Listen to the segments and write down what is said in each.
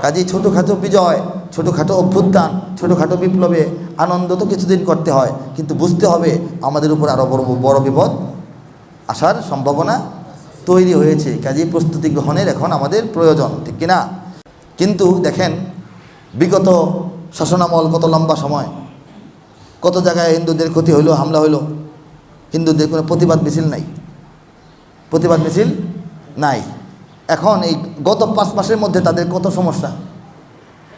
কাজেই ছোটোখাটো বিজয়, ছোটোখাটো অভ্যুত্থান, ছোটোখাটো বিপ্লবে আনন্দ তো কিছুদিন করতে হয়, কিন্তু বুঝতে হবে আমাদের উপর আরও বড় বিপদ আসার সম্ভাবনা তৈরি হয়েছে। কাজেই প্রস্তুতি গ্রহণের এখন আমাদের প্রয়োজন, ঠিক কিনা? কিন্তু দেখেন বিগত শাসনামল কত লম্বা সময়, কত জায়গায় হিন্দুদের ক্ষতি হইল, হামলা হইল, হিন্দুদের কোনো প্রতিবাদ মিছিল নাই, প্রতিবাদ মিছিল নাই। এখন এই গত 5 মাসের মধ্যে তাদের কত সমস্যা,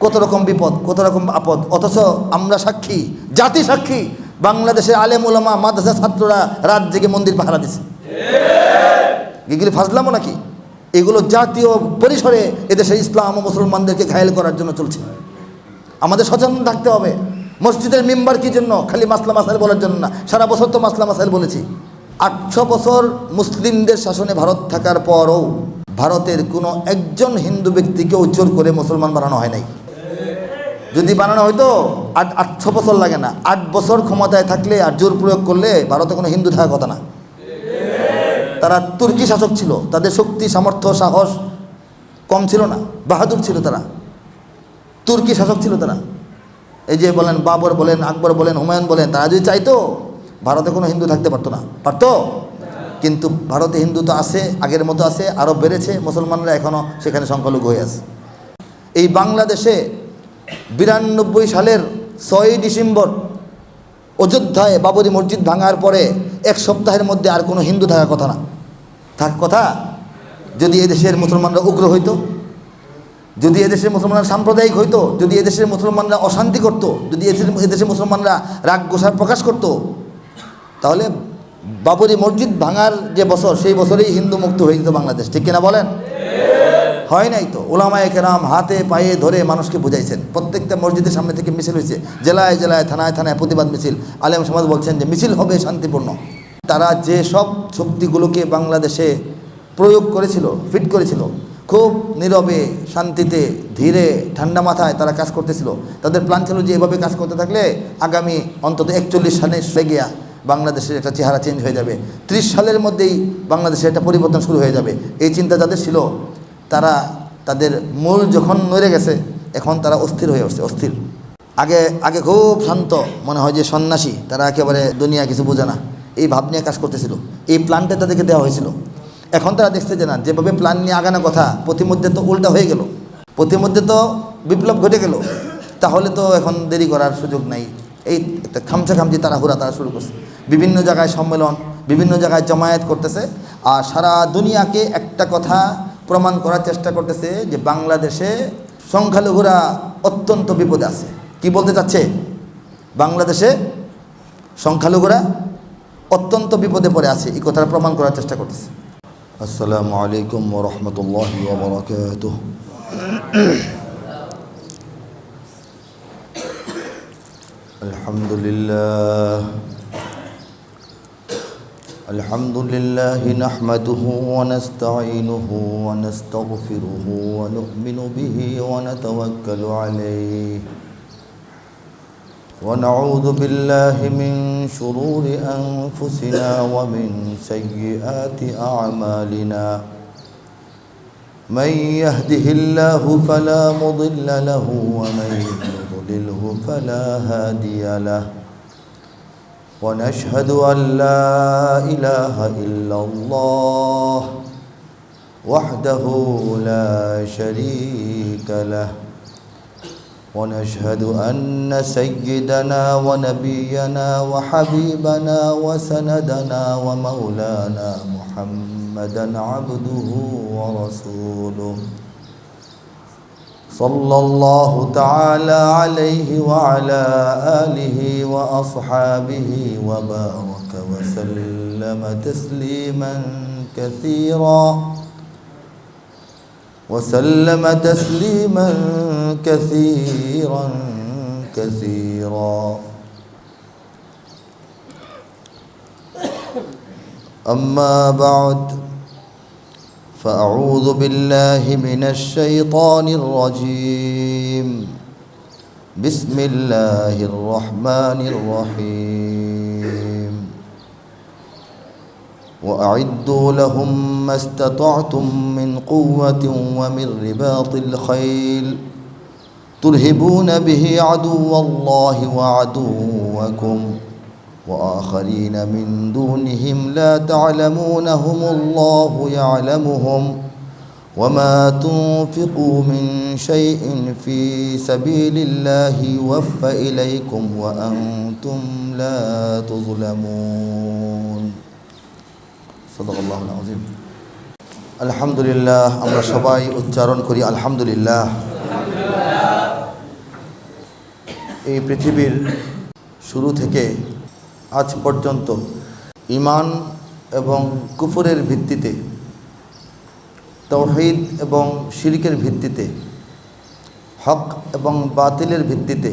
কত রকম বিপদ, কত রকম আপদ, অথচ আমরা সাক্ষী, জাতি সাক্ষী, বাংলাদেশের আলেম ওলামা মাদ্রাসা ছাত্ররা রাত জেগে মন্দির পাহারা দিছে। এগুলি ফাজলামো নাকি? এগুলো জাতীয় পরিসরে এদেশের ইসলাম ও মুসলমানদেরকে ঘায়েল করার জন্য চলছে। আমাদের সচেতন থাকতে হবে। মসজিদের মিম্বার কি জন্য? খালি মাসলা মাসাইল বলার জন্য না, সারা বছর তো মাসলা মাসাইল বলেছি। 800 বছর মুসলিমদের শাসনে ভারত থাকার পরও ভারতের কোনো একজন হিন্দু ব্যক্তিকেও জোর করে মুসলমান বানানো হয় নাই। যদি বানানো হয়তো 800 বছর লাগে না, 8 বছর ক্ষমতায় থাকলে আর জোর প্রয়োগ করলে ভারতে কোনো হিন্দু থাকার কথা না। তারা তুর্কি শাসক ছিল, তাদের শক্তি সামর্থ্য সাহস কম ছিল না, বাহাদুর ছিল তারা, তুর্কি শাসক ছিল তারা। এই যে বলেন বাবর বলেন, আকবর বলেন, হুমায়ুন বলেন, তারা যদি চাইতো ভারতে কোনো হিন্দু থাকতে পারতো না, পারতো? কিন্তু ভারতে হিন্দু তো আছে, আগের মতো আছে, আরও বেড়েছে, মুসলমানরা এখনও সেখানে সংখ্যালঘু হয়ে আছে। এই বাংলাদেশে 92 সালের 6ই ডিসেম্বর অযোধ্যায় বাবরি মসজিদ ভাঙার পরে 1 সপ্তাহের মধ্যে আর কোনো হিন্দু থাকার কথা না, থাক কথা। যদি এদেশের মুসলমানরা উগ্র হইতো, যদি এদেশের মুসলমানরা সাম্প্রদায়িক হইতো, যদি এদেশের মুসলমানরা অশান্তি করতো, যদি এদেশের মুসলমানরা রাগ গোসার প্রকাশ করতো, তাহলে বাবরি মসজিদ ভাঙার যে বছর, সেই বছরেই হিন্দু মুক্ত হয়ে যেত বাংলাদেশ, ঠিক কিনা বলেন? হয় নাই তো। ওলামায়ে কেরাম হাতে পায়ে ধরে মানুষকে বুঝাইছেন, প্রত্যেকটা মসজিদের সামনে থেকে মিছিল হয়েছে, জেলায় জেলায় থানায় থানায় প্রতিবাদ মিছিল। আলেম সমাজ বলছেন যে মিছিল হবে শান্তিপূর্ণ। তারা যে সব শক্তিগুলোকে বাংলাদেশে প্রয়োগ করেছিল, ফিট করেছিল, খুব নীরবে শান্তিতে ধীরে ঠান্ডা মাথায় তারা কাজ করতেছিল। তাদের প্ল্যান ছিল যে এভাবে কাজ করতে থাকলে আগামী অন্তত 41 সালে গিয়া বাংলাদেশের একটা চেহারা চেঞ্জ হয়ে যাবে, 30 সালের মধ্যেই বাংলাদেশের একটা পরিবর্তন শুরু হয়ে যাবে। এই চিন্তা যাদের ছিল, তারা তাদের মূল যখন নড়ে গেছে, এখন তারা অস্থির হয়ে উঠছে, অস্থির। আগে খুব শান্ত, মনে হয় যে সন্ন্যাসী, তারা একেবারে দুনিয়া কিছু বোঝে না, এই ভাব নিয়ে কাজ করতেছিল। এই প্ল্যানটা তাদেরকে দেওয়া হয়েছিল। এখন তারা দেখছে যে না, যেভাবে প্ল্যান নিয়ে আগানোর কথা, প্রতিমধ্যে তো উল্টা হয়ে গেল, প্রতিমধ্যে তো বিপ্লব ঘটে গেল, তাহলে তো এখন দেরি করার সুযোগ নাই। এই একটা খামচি তাড়াহুড়া তারা শুরু করছে। বিভিন্ন জায়গায় সম্মেলন, বিভিন্ন জায়গায় জমায়েত করতেছে, আর সারা দুনিয়াকে একটা কথা প্রমাণ করার চেষ্টা করতেছে যে বাংলাদেশে সংখ্যালঘুরা অত্যন্ত বিপদে আছে। কি বলতে চাচ্ছে? বাংলাদেশে সংখ্যালঘুরা অত্যন্ত বিপদে পড়ে আছে, এই কথাটা প্রমাণ করার চেষ্টা করতেছে। আসসালামু আলাইকুম ওয়া রাহমাতুল্লাহি ওয়া বারাকাতুহু। আলহামদুলিল্লাহ নাহমাদুহু ওয়া নাস্তাঈনুহু ওয়া নাস্তাগফিরুহু ওয়া নু'মিনু বিহি ওয়া নাতাওয়াক্কালু আলাইহি ওয়া নাউযু বিল্লাহি মিন শুরুরি আনফুসিনা ওয়া মিন সাইয়্যাতি আ'মালিনা। মান ইয়াহদিহিল্লাহু ফালা মুদিল্লা লাহু ওয়া মান ইউদ্লিলহু ফালা হাদিয়া লাহু। ونشهد أن لا إله إلا الله وحده لا شريك له ونشهد أن سيدنا ونبينا وحبيبنا وسندنا ومولانا محمدا عبده ورسوله صلى الله تعالى عليه وعلى آله وأصحابه وبارك وسلم تسليما كثيرا كثيرا. أما بعد، فأعوذ بالله من الشيطان الرجيم. بسم الله الرحمن الرحيم. وأعدوا لهم ما استطعتم من قوة ومن رباط الخيل ترهبون به عدو الله وعدوكم وآخرين من دونهم لا تعلمونهم الله يعلمهم وما تنفقوا من شيء في سبيل الله يوفى إليكم وأنتم لا تظلمون صدق الله العظيم الحمد لله আমরা সবাই উচ্চারণ করি আলহামদুলিল্লাহ। এই পৃথিবীর শুরু থেকে আজ পর্যন্ত ঈমান এবং কুফরের ভিত্তিতে, তাওহীদ এবং শিরকের ভিত্তিতে, হক এবং বাতিলের ভিত্তিতে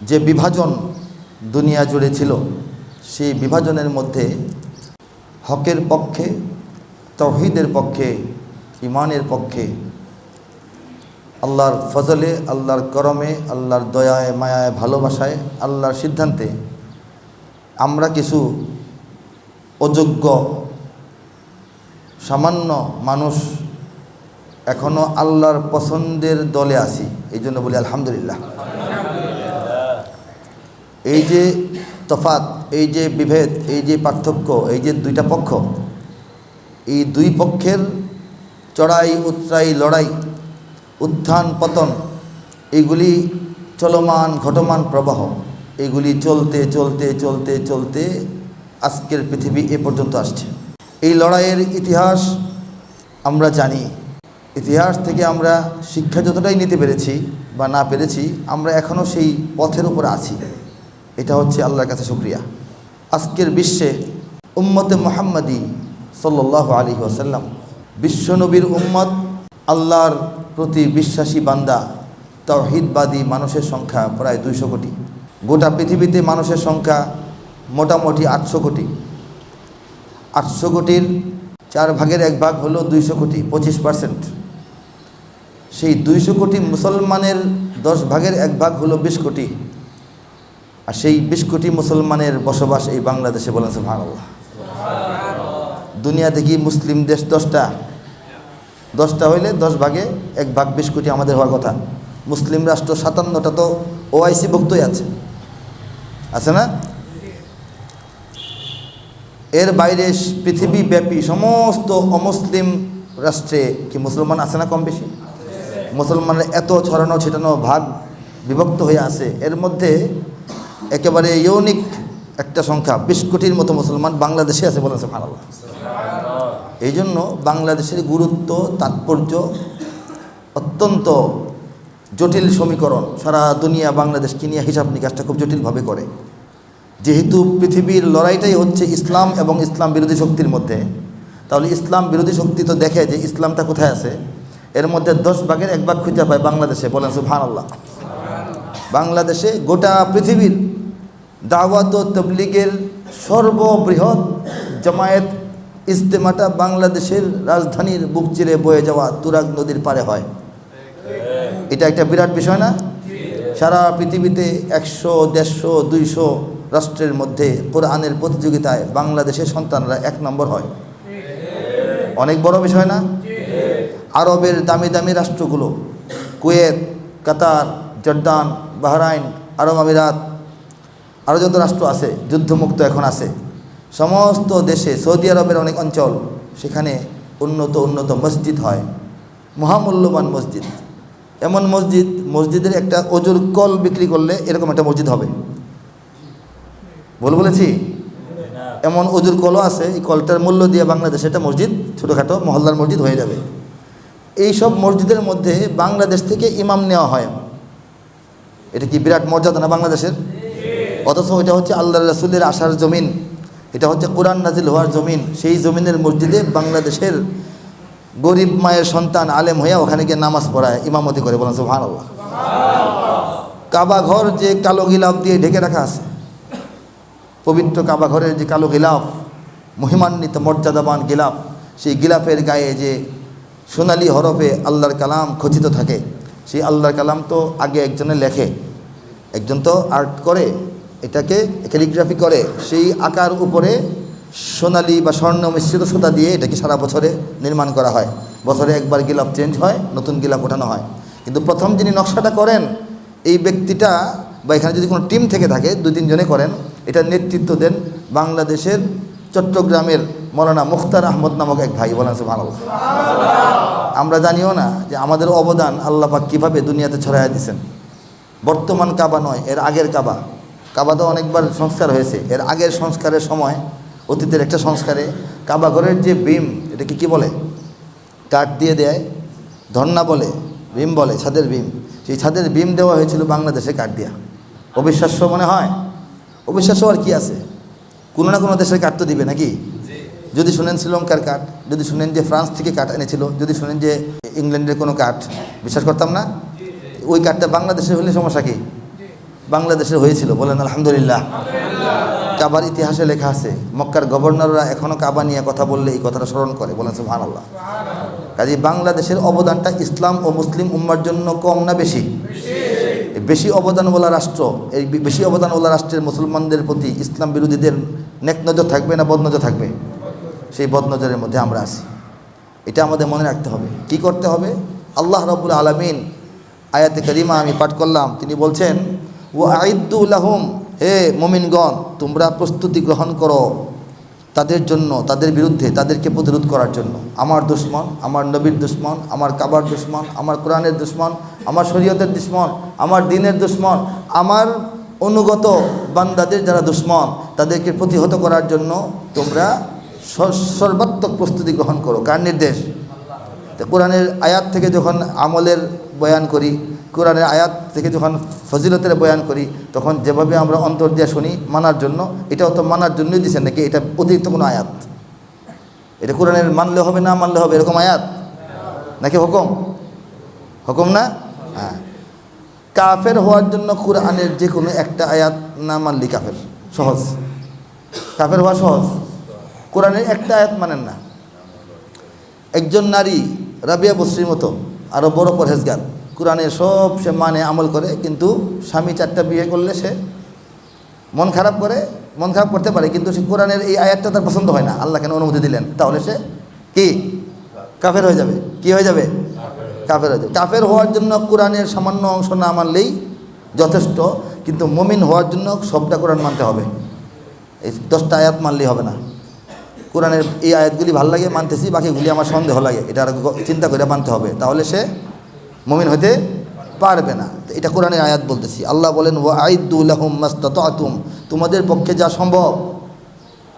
যে বিভাজন দুনিয়া জুড়ে ছিল, সেই বিভাজনের মধ্যে হকের পক্ষে, তাওহীদের পক্ষে, ঈমানের পক্ষে আল্লাহর ফজলে, আল্লাহর করমে, আল্লাহর দয়ায়, মায়ায়, ভালোবাসায়, আল্লাহর সিদ্ধান্তে আমরা কিছু অযোগ্য সামান্য মানুষ এখনও আল্লাহর পছন্দের দলে আছি। এই জন্য বলি আলহামদুলিল্লাহ। এই যে তফাত, এই যে বিভেদ, এই যে পার্থক্য, এই যে দুইটা পক্ষ, এই দুই পক্ষের চড়াই উতরাই, লড়াই, উত্থান পতন, এইগুলি চলমান ঘটমান প্রবাহ, এগুলি চলতে চলতে চলতে চলতে আজকের পৃথিবী এ পর্যন্ত আসছে। এই লড়াইয়ের ইতিহাস আমরা জানি। ইতিহাস থেকে আমরা শিক্ষা যতটাই নিতে পেরেছি বা না পেরেছি, আমরা এখনও সেই পথের উপর আছি। এটা হচ্ছে আল্লাহর কাছে শুকরিয়া। আজকের বিশ্বে উম্মতে মুহাম্মাদি সাল্লাল্লাহু আলাইহি ওয়াসাল্লাম, বিশ্বনবীর উম্মত, আল্লাহর প্রতি বিশ্বাসী বান্দা, তাওহীদবাদী মানুষের সংখ্যা প্রায় 200 কোটি। গোটা পৃথিবীতে মানুষের সংখ্যা মোটামুটি 800 কোটি। 800 কোটির 4 ভাগের 1 ভাগ হলো 200 কোটি, 25%। সেই 200 কোটি মুসলমানের 10 ভাগের 1 ভাগ হলো 20 কোটি। আর সেই 20 কোটি মুসলমানের বসবাস এই বাংলাদেশে। বলেন সুবহানাল্লাহ। দুনিয়া দেখি মুসলিম দেশ 10টা, 10টা হইলে 10 ভাগে 1 ভাগ 20 কোটি আমাদের হওয়ার কথা। মুসলিম রাষ্ট্র 57টা তো ওআইসি ভুক্তই আছে, আছে না? এর বাইরে পৃথিবীব্যাপী সমস্ত অমুসলিম রাষ্ট্রে কি মুসলমান আছে না? কম বেশি মুসলমানের এত ছড়ানো ছিটানো, ভাগ বিভক্ত হয়ে আছে। এর মধ্যে একেবারে ইউনিক একটা সংখ্যা, 20 কোটির মতো মুসলমান বাংলাদেশে আছে। বলেন সুবহানাল্লাহ। এই জন্য বাংলাদেশের গুরুত্ব, তাৎপর্য অত্যন্ত জটিল সমীকরণ। সারা দুনিয়া বাংলাদেশকে নিয়ে হিসাব নিকাশটা খুব জটিলভাবে করে। যেহেতু পৃথিবীর লড়াইটাই হচ্ছে ইসলাম এবং ইসলাম বিরোধী শক্তির মধ্যে, তাহলে ইসলাম বিরোধী শক্তি তো দেখে যে ইসলামটা কোথায় আছে। এর মধ্যে 10 ভাগের 1 ভাগ খুঁজে পায় বাংলাদেশে। বলেন সুবহানাল্লাহ। বাংলাদেশে গোটা পৃথিবীর দাওয়াত ও তাবলীগের সর্ববৃহৎ জামায়াত ইজতেমাটা বাংলাদেশের রাজধানীর বুক চিরে বয়ে যাওয়া তুরাগ নদীর পারে হয়। এটা একটা বিরাট বিষয় না? সারা পৃথিবীতে 100, 150, 200 রাষ্ট্রের মধ্যে কোরআনের প্রতিযোগিতায় বাংলাদেশের সন্তানরা 1 নম্বর হয়। অনেক বড় বিষয় না? আরবের দামি দামি রাষ্ট্রগুলো, কুয়েত, কাতার, জর্দান, বাহরাইন, আরব আমিরাত, আরও যত রাষ্ট্র আছে যুদ্ধমুক্ত এখন আছে, সমস্ত দেশে, সৌদি আরবের অনেক অঞ্চল, সেখানে উন্নত মসজিদ হয়, মহামূল্যবান মসজিদ। এমন মসজিদের একটা অজুর কল বিক্রি করলে এরকম একটা মসজিদ হবে। বলেছি? এমন অজুর কলও আছে, এই কলটার মূল্য দিয়ে বাংলাদেশে একটা মসজিদ, ছোটোখাটো মহল্লার মসজিদ হয়ে যাবে। এই সব মসজিদের মধ্যে বাংলাদেশ থেকে ইমাম নেওয়া হয়। এটা কি বিরাট মর্যাদা না বাংলাদেশের? অথচ এটা হচ্ছে আল্লাহর রাসূলের আসার জমিন, এটা হচ্ছে কোরআন নাজিল হওয়ার জমিন। সেই জমিনের মসজিদে বাংলাদেশের গরিব মায়ের সন্তান আলেম হইয়া ওখানে গিয়ে নামাজ পড়ায়, ইমামতি করে। বলেন সুবহানাল্লাহ। কাবা ঘর যে কালো গিলাফ দিয়ে ঢেকে রাখা আছে, পবিত্র কাবা ঘরের যে কালো গিলাফ, মহিমান্বিত মর্যাদাবান গিলাফ, সেই গিলাফের গায়ে যে সোনালি হরফে আল্লাহর কালাম খচিত থাকে, সেই আল্লাহর কালাম তো আগে একজনে লেখে, একজন তো আর্ট করে, এটাকে ক্যালিগ্রাফি করে, সেই আকার উপরে সোনালি বা স্বর্ণ মিশ্রিত সুতা দিয়ে এটাকে সারা বছরে নির্মাণ করা হয়। বছরে একবার গিলাফ চেঞ্জ হয়, নতুন গিলাফ ওঠানো হয়। কিন্তু প্রথম যিনি নকশাটা করেন এই ব্যক্তিটা, বা এখানে যদি কোনো টিম থেকে থাকে 2-3 জনে করেন, এটার নেতৃত্ব দেন বাংলাদেশের চট্টগ্রামের মৌলানা মুখতার আহমদ নামক এক ভাই। বলেন সুবহানাল্লাহ। আমরা জানিও না যে আমাদের অবদান আল্লাহ পাক কীভাবে দুনিয়াতে ছড়াইয়া দিয়েছেন। বর্তমান কাবা নয়, এর আগের কাবা। কাবা তো অনেকবার সংস্কার হয়েছে, এর আগের সংস্কারের সময়, অতীতের একটা সংস্কারে কাবা ঘরের যে বিম, এটাকে কি বলে, কাঠ দিয়ে দেয়, ধর্না বলে, বিম বলে, ছাদের বিম। সেই ছাদের বিম দেওয়া হয়েছিল বাংলাদেশে কাঠ দিয়া। অবিশ্বাস্য মনে হয়? অবিশ্বাস্য আর কি আছে? কোনো না কোনো দেশের কাঠ তো দিবে নাকি? যদি শুনেন শ্রীলঙ্কার কাঠ, যদি শুনেন যে ফ্রান্স থেকে কাঠ এনেছিল, যদি শুনেন যে ইংল্যান্ডের কোনো কাঠ, বিশ্বাস করতাম না? ওই কাঠটা বাংলাদেশের হলে সমস্যা কি? বাংলাদেশের হয়েছিল। বলেন আলহামদুলিল্লাহ। কাবার ইতিহাসে লেখা আছে, মক্কার গভর্নররা এখনও কাবা নিয়ে কথা বললে এই কথাটা স্মরণ করে। বলেন সুবহানাল্লাহ। কাজে বাংলাদেশের অবদানটা ইসলাম ও মুসলিম উম্মার জন্য কম না বেশি? বেশি অবদানওয়ালা রাষ্ট্র, এই বেশি অবদানওয়ালা রাষ্ট্রের মুসলমানদের প্রতি ইসলাম বিরোধীদের নেক নজর থাকবে না বদনজর থাকবে? সেই বদনজরের মধ্যে আমরা আছি। এটা আমাদের মনে রাখতে হবে। কি করতে হবে? আল্লাহ রাব্বুল আলামিন আয়াতে কারিমা আমি পাঠ করলাম, তিনি বলছেন ওয়া আইদ্দু লাহুম, হে মুমিনগণ তোমরা প্রস্তুতি গ্রহণ করো তাদের জন্য, তাদের বিরুদ্ধে, তাদেরকে প্রতিরোধ করার জন্য। আমার দুশ্মন, আমার নবীর দুশ্মন, আমার কাবার দুশ্মন, আমার কোরআনের দুশ্মন, আমার শরীয়তের দুশ্মন, আমার দ্বীনের দুশ্মন, আমার অনুগত বান্দাদের যারা দুশ্মন, তাদেরকে প্রতিহত করার জন্য তোমরা সর্বাত্মক প্রস্তুতি গ্রহণ করো। কার নির্দেশ? তো কোরআনের আয়াত থেকে যখন আমলের বয়ান করি, কোরআনের আয়াত থেকে যখন ফজিলতের বয়ান করি, তখন যেভাবে আমরা অন্তর দিয়ে শুনি মানার জন্য, এটাও তো মানার জন্যই দিচ্ছেন নাকি? এটা অতিরিক্ত কোনো আয়াত? এটা কোরআনের মানলে হবে না মানলে হবে এরকম আয়াত নাকি হুকুম? হুকুম না? হ্যাঁ। কাফের হওয়ার জন্য কোরআনের যে কোনো একটা আয়াত না মানলি কাফের। সহজ, কাফের হওয়া সহজ। কোরআনের একটা আয়াত মানেন না। একজন নারী রাবিয়া বসরির মতো আরও বড় পরহেজগার, কোরআনের সব সে মানে আমল করে, কিন্তু স্বামী 4টা বিয়ে করলে সে মন খারাপ করে, মন খারাপ করতে পারে, কিন্তু সে কোরআনের এই আয়াতটা তার পছন্দ হয় না, আল্লাহ কেন অনুমতি দিলেন, তাহলে সে কি কাফের হয়ে যাবে? কি হয়ে যাবে? কাফের হয়ে যাবে। কাফের হওয়ার জন্য কোরআনের সামান্য অংশ না মানলেই যথেষ্ট, কিন্তু মুমিন হওয়ার জন্য সবটা কোরআন মানতে হবে। এই 10টা আয়াত মানলেই হবে না। কোরআনের এই আয়াতগুলি ভালো লাগে মানতেছি, বাকিগুলি আমার সন্দেহ লাগে, এটা আর চিন্তা করে মানতে হবে, তাহলে সে মুমিন হতে পারবে না। এটা কোরআনের আয়াত বলতেছি। আল্লাহ বলেন ওয়া আইদ্দু লাহুম মাস্তাতাতুম, তোমাদের পক্ষে যা সম্ভব,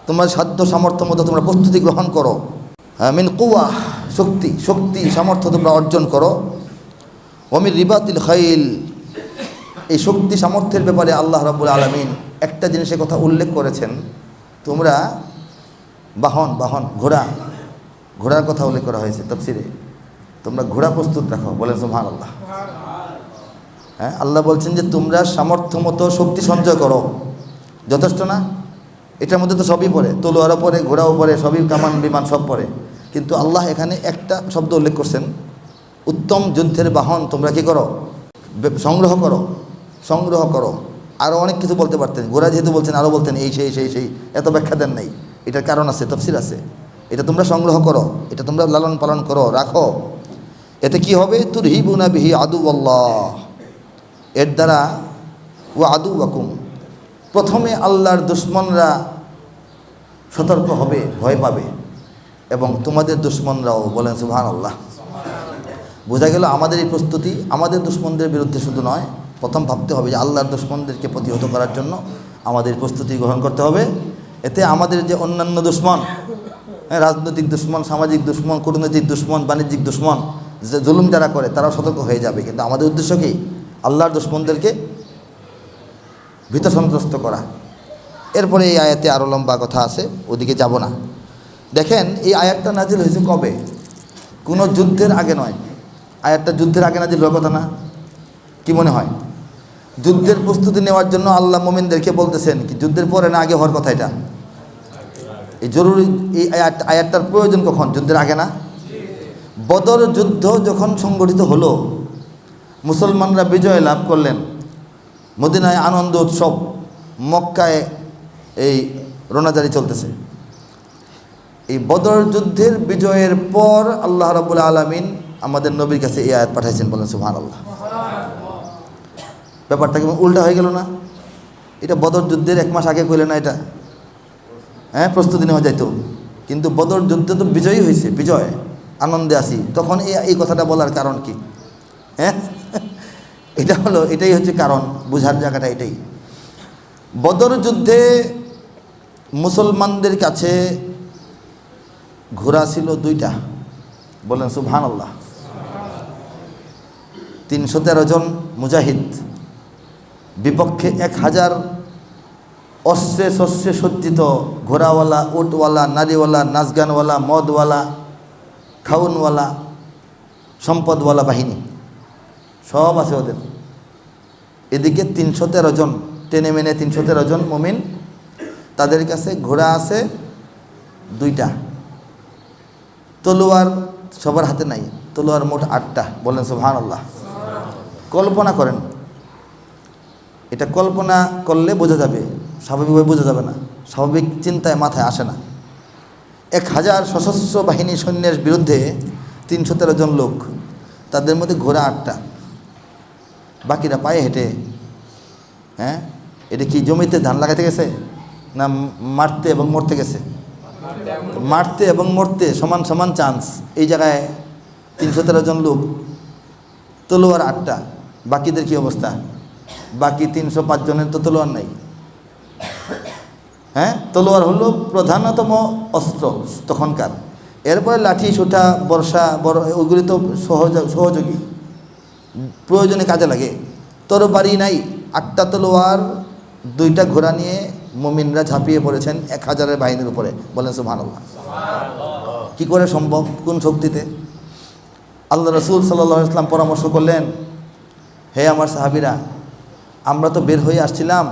তোমার সাধ্য সামর্থ্য মতো তোমরা প্রস্তুতি গ্রহণ করো। মিন কুওয়া, শক্তি, শক্তি সামর্থ্য তোমরা অর্জন করো। ওমির রিবাতিল খাইল, এই শক্তি সামর্থ্যের ব্যাপারে আল্লাহ রাব্বুল আলামিন একটা জিনিসের কথা উল্লেখ করেছেন, তোমরা বাহন ঘোড়ার কথা উল্লেখ করা হয়েছে তাফসিরে। তোমরা ঘোড়া প্রস্তুত রাখো। বলেন সুবহানাল্লাহ। হ্যাঁ, আল্লাহ বলছেন যে তোমরা সামর্থ্য মতো শক্তি সঞ্চয় করো। যথেষ্ট না? এটার মধ্যে তো সবই পড়ে, তলোয়ারও পড়ে, ঘোড়াও পড়ে, সবই কামান বিমান সব পড়ে, কিন্তু আল্লাহ এখানে একটা শব্দ উল্লেখ করছেন, উত্তম যুদ্ধের বাহন তোমরা কি করো? সংগ্রহ করো। আরও অনেক কিছু বলতে পারতেন, ঘোড়া যেহেতু বলছেন আরও বলতেন এই সেই, এত ব্যাখ্যা দেন নাই। এটার কারণ আছে, তফসির আছে। এটা তোমরা সংগ্রহ করো, এটা তোমরা লালন পালন করো, রাখো। এতে কি হবে? তুরহিবুনা বিহি আদুওয়াল্লাহ, এর দ্বারা ও আদুওয়াকুম, প্রথমে আল্লাহর দুশ্মনরা সতর্ক হবে, ভয় পাবে, এবং তোমাদের দুশ্মনরাও। বলেন সুবহানাল্লাহ। বোঝা গেল আমাদের এই প্রস্তুতি আমাদের দুশ্মনদের বিরুদ্ধে শুধু নয়, প্রথম ভাবতে হবে যে আল্লাহর দুশ্মনদেরকে প্রতিহত করার জন্য আমাদের প্রস্তুতি গ্রহণ করতে হবে। এতে আমাদের যে অন্যান্য দুশ্মন, রাজনৈতিক দুশ্মন, সামাজিক দুশ্মন, কূটনৈতিক দুশ্মন, বাণিজ্যিক দুশ্মন, যে জুলুম যারা করে তারাও সতর্ক হয়ে যাবে। কিন্তু আমাদের উদ্দেশ্য কি? আল্লাহর দুশ্মনদেরকে ভীত সন্ত্রস্ত করা। এরপরে এই আয়াতে আরও লম্বা কথা আছে, ওদিকে যাব না। দেখেন এই আয়াতটা নাজিল হয়েছে কবে? কোনো যুদ্ধের আগে নয়। আয়াতটা যুদ্ধের আগে নাজিল হওয়ার কথা না? কি মনে হয়? যুদ্ধের প্রস্তুতি নেওয়ার জন্য আল্লাহ মুমিনদেরকে বলতেছেন কি যুদ্ধের পরে না আগে হওয়ার কথা? এটা এই জরুরি, এই আয়াতটার প্রয়োজন কখন? যুদ্ধের আগে না? বদর যুদ্ধ যখন সংগঠিত হলো, মুসলমানরা বিজয় লাভ করলেন, মদিনায় আনন্দ উৎসব, মক্কায় এই রোনাজারি চলতেছে, এই বদর যুদ্ধের বিজয়ের পর আল্লাহ রাব্বুল আলামিন আমাদের নবীর কাছে এই আয়াত পাঠাইছেন, বলেন সুবহানাল্লাহ। ব্যাপারটা কেমন উল্টা হয়ে গেল না? এটা বদর যুদ্ধের 1 মাস আগে কইলে না এটা? হ্যাঁ, প্রস্তুতি নেওয়া যাইতো, কিন্তু বদর যুদ্ধে তো বিজয়ী হয়েছে, বিজয় আনন্দে আছি, তখন এই কথাটা বলার কারণ কি? হ্যাঁ, এটাই হচ্ছে কারণ, বুঝার জায়গাটা এটাই। বদর যুদ্ধে মুসলমানদের কাছে ঘোড়া ছিল 2টা, বলেন সুবহানাল্লাহ। 313 জন মুজাহিদ বিপক্ষে 1000 অস্ত্রে শস্ত্রে সজ্জিত ঘোড়াওয়ালা, উটওয়ালা, নারীওয়ালা, নাচগানওয়ালা, মদওয়ালা, খাউনওয়ালা, সম্পদওয়ালা বাহিনী সব আছে ওদের। এদিকে 313 জন, টেনে মেনে 313 জন মুমিন, তাদের কাছে ঘোড়া আছে 2টা, তলোয়ার সবার হাতে নাই, তলোয়ার মোট 8টা, বলেন সুবহানাল্লাহ। কল্পনা করেন, এটা কল্পনা করলে বোঝা যাবে, স্বাভাবিকভাবে বোঝা যাবে না, স্বাভাবিক চিন্তায় মাথায় আসে না। 1000 সশস্ত্র বাহিনী সৈন্যের বিরুদ্ধে 313 জন লোক, তাদের মধ্যে ঘোড়া 8টা, বাকিরা পায়ে হেঁটে। হ্যাঁ, এটা কি জমিতে ধান লাগাতে গেছে না মারতে এবং মরতে গেছে? মারতে এবং মরতে সমান সমান চান্স। এই জায়গায় 313 জন লোক, তলোয়ার 8টা, বাকিদের কি অবস্থা? বাকি 305 জনের তো তলোয়ার নাই। হ্যাঁ, তলোয়ার হলো প্রধানতম অস্ত্র তখনকার, এরপরে লাঠি, সোঁটা, বর্ষা, বড়, ওইগুলি তো সহযোগী, প্রয়োজনে কাজে লাগে। তরবারি নাই, 8টা তলোয়ার, 2টা ঘোড়া নিয়ে মুমিনরা ঝাঁপিয়ে পড়েছেন 1000-এর বাহিনীর উপরে, বলেন সুবহানাল্লাহ। কি করে সম্ভব? কোন শক্তিতে? আল্লাহ রাসূল সাল্লাল্লাহু আলাইহি ওয়াসাল্লাম পরামর্শ করলেন, হে আমার সাহাবীরা, আমরা তো বের হয়ে আসছিলাম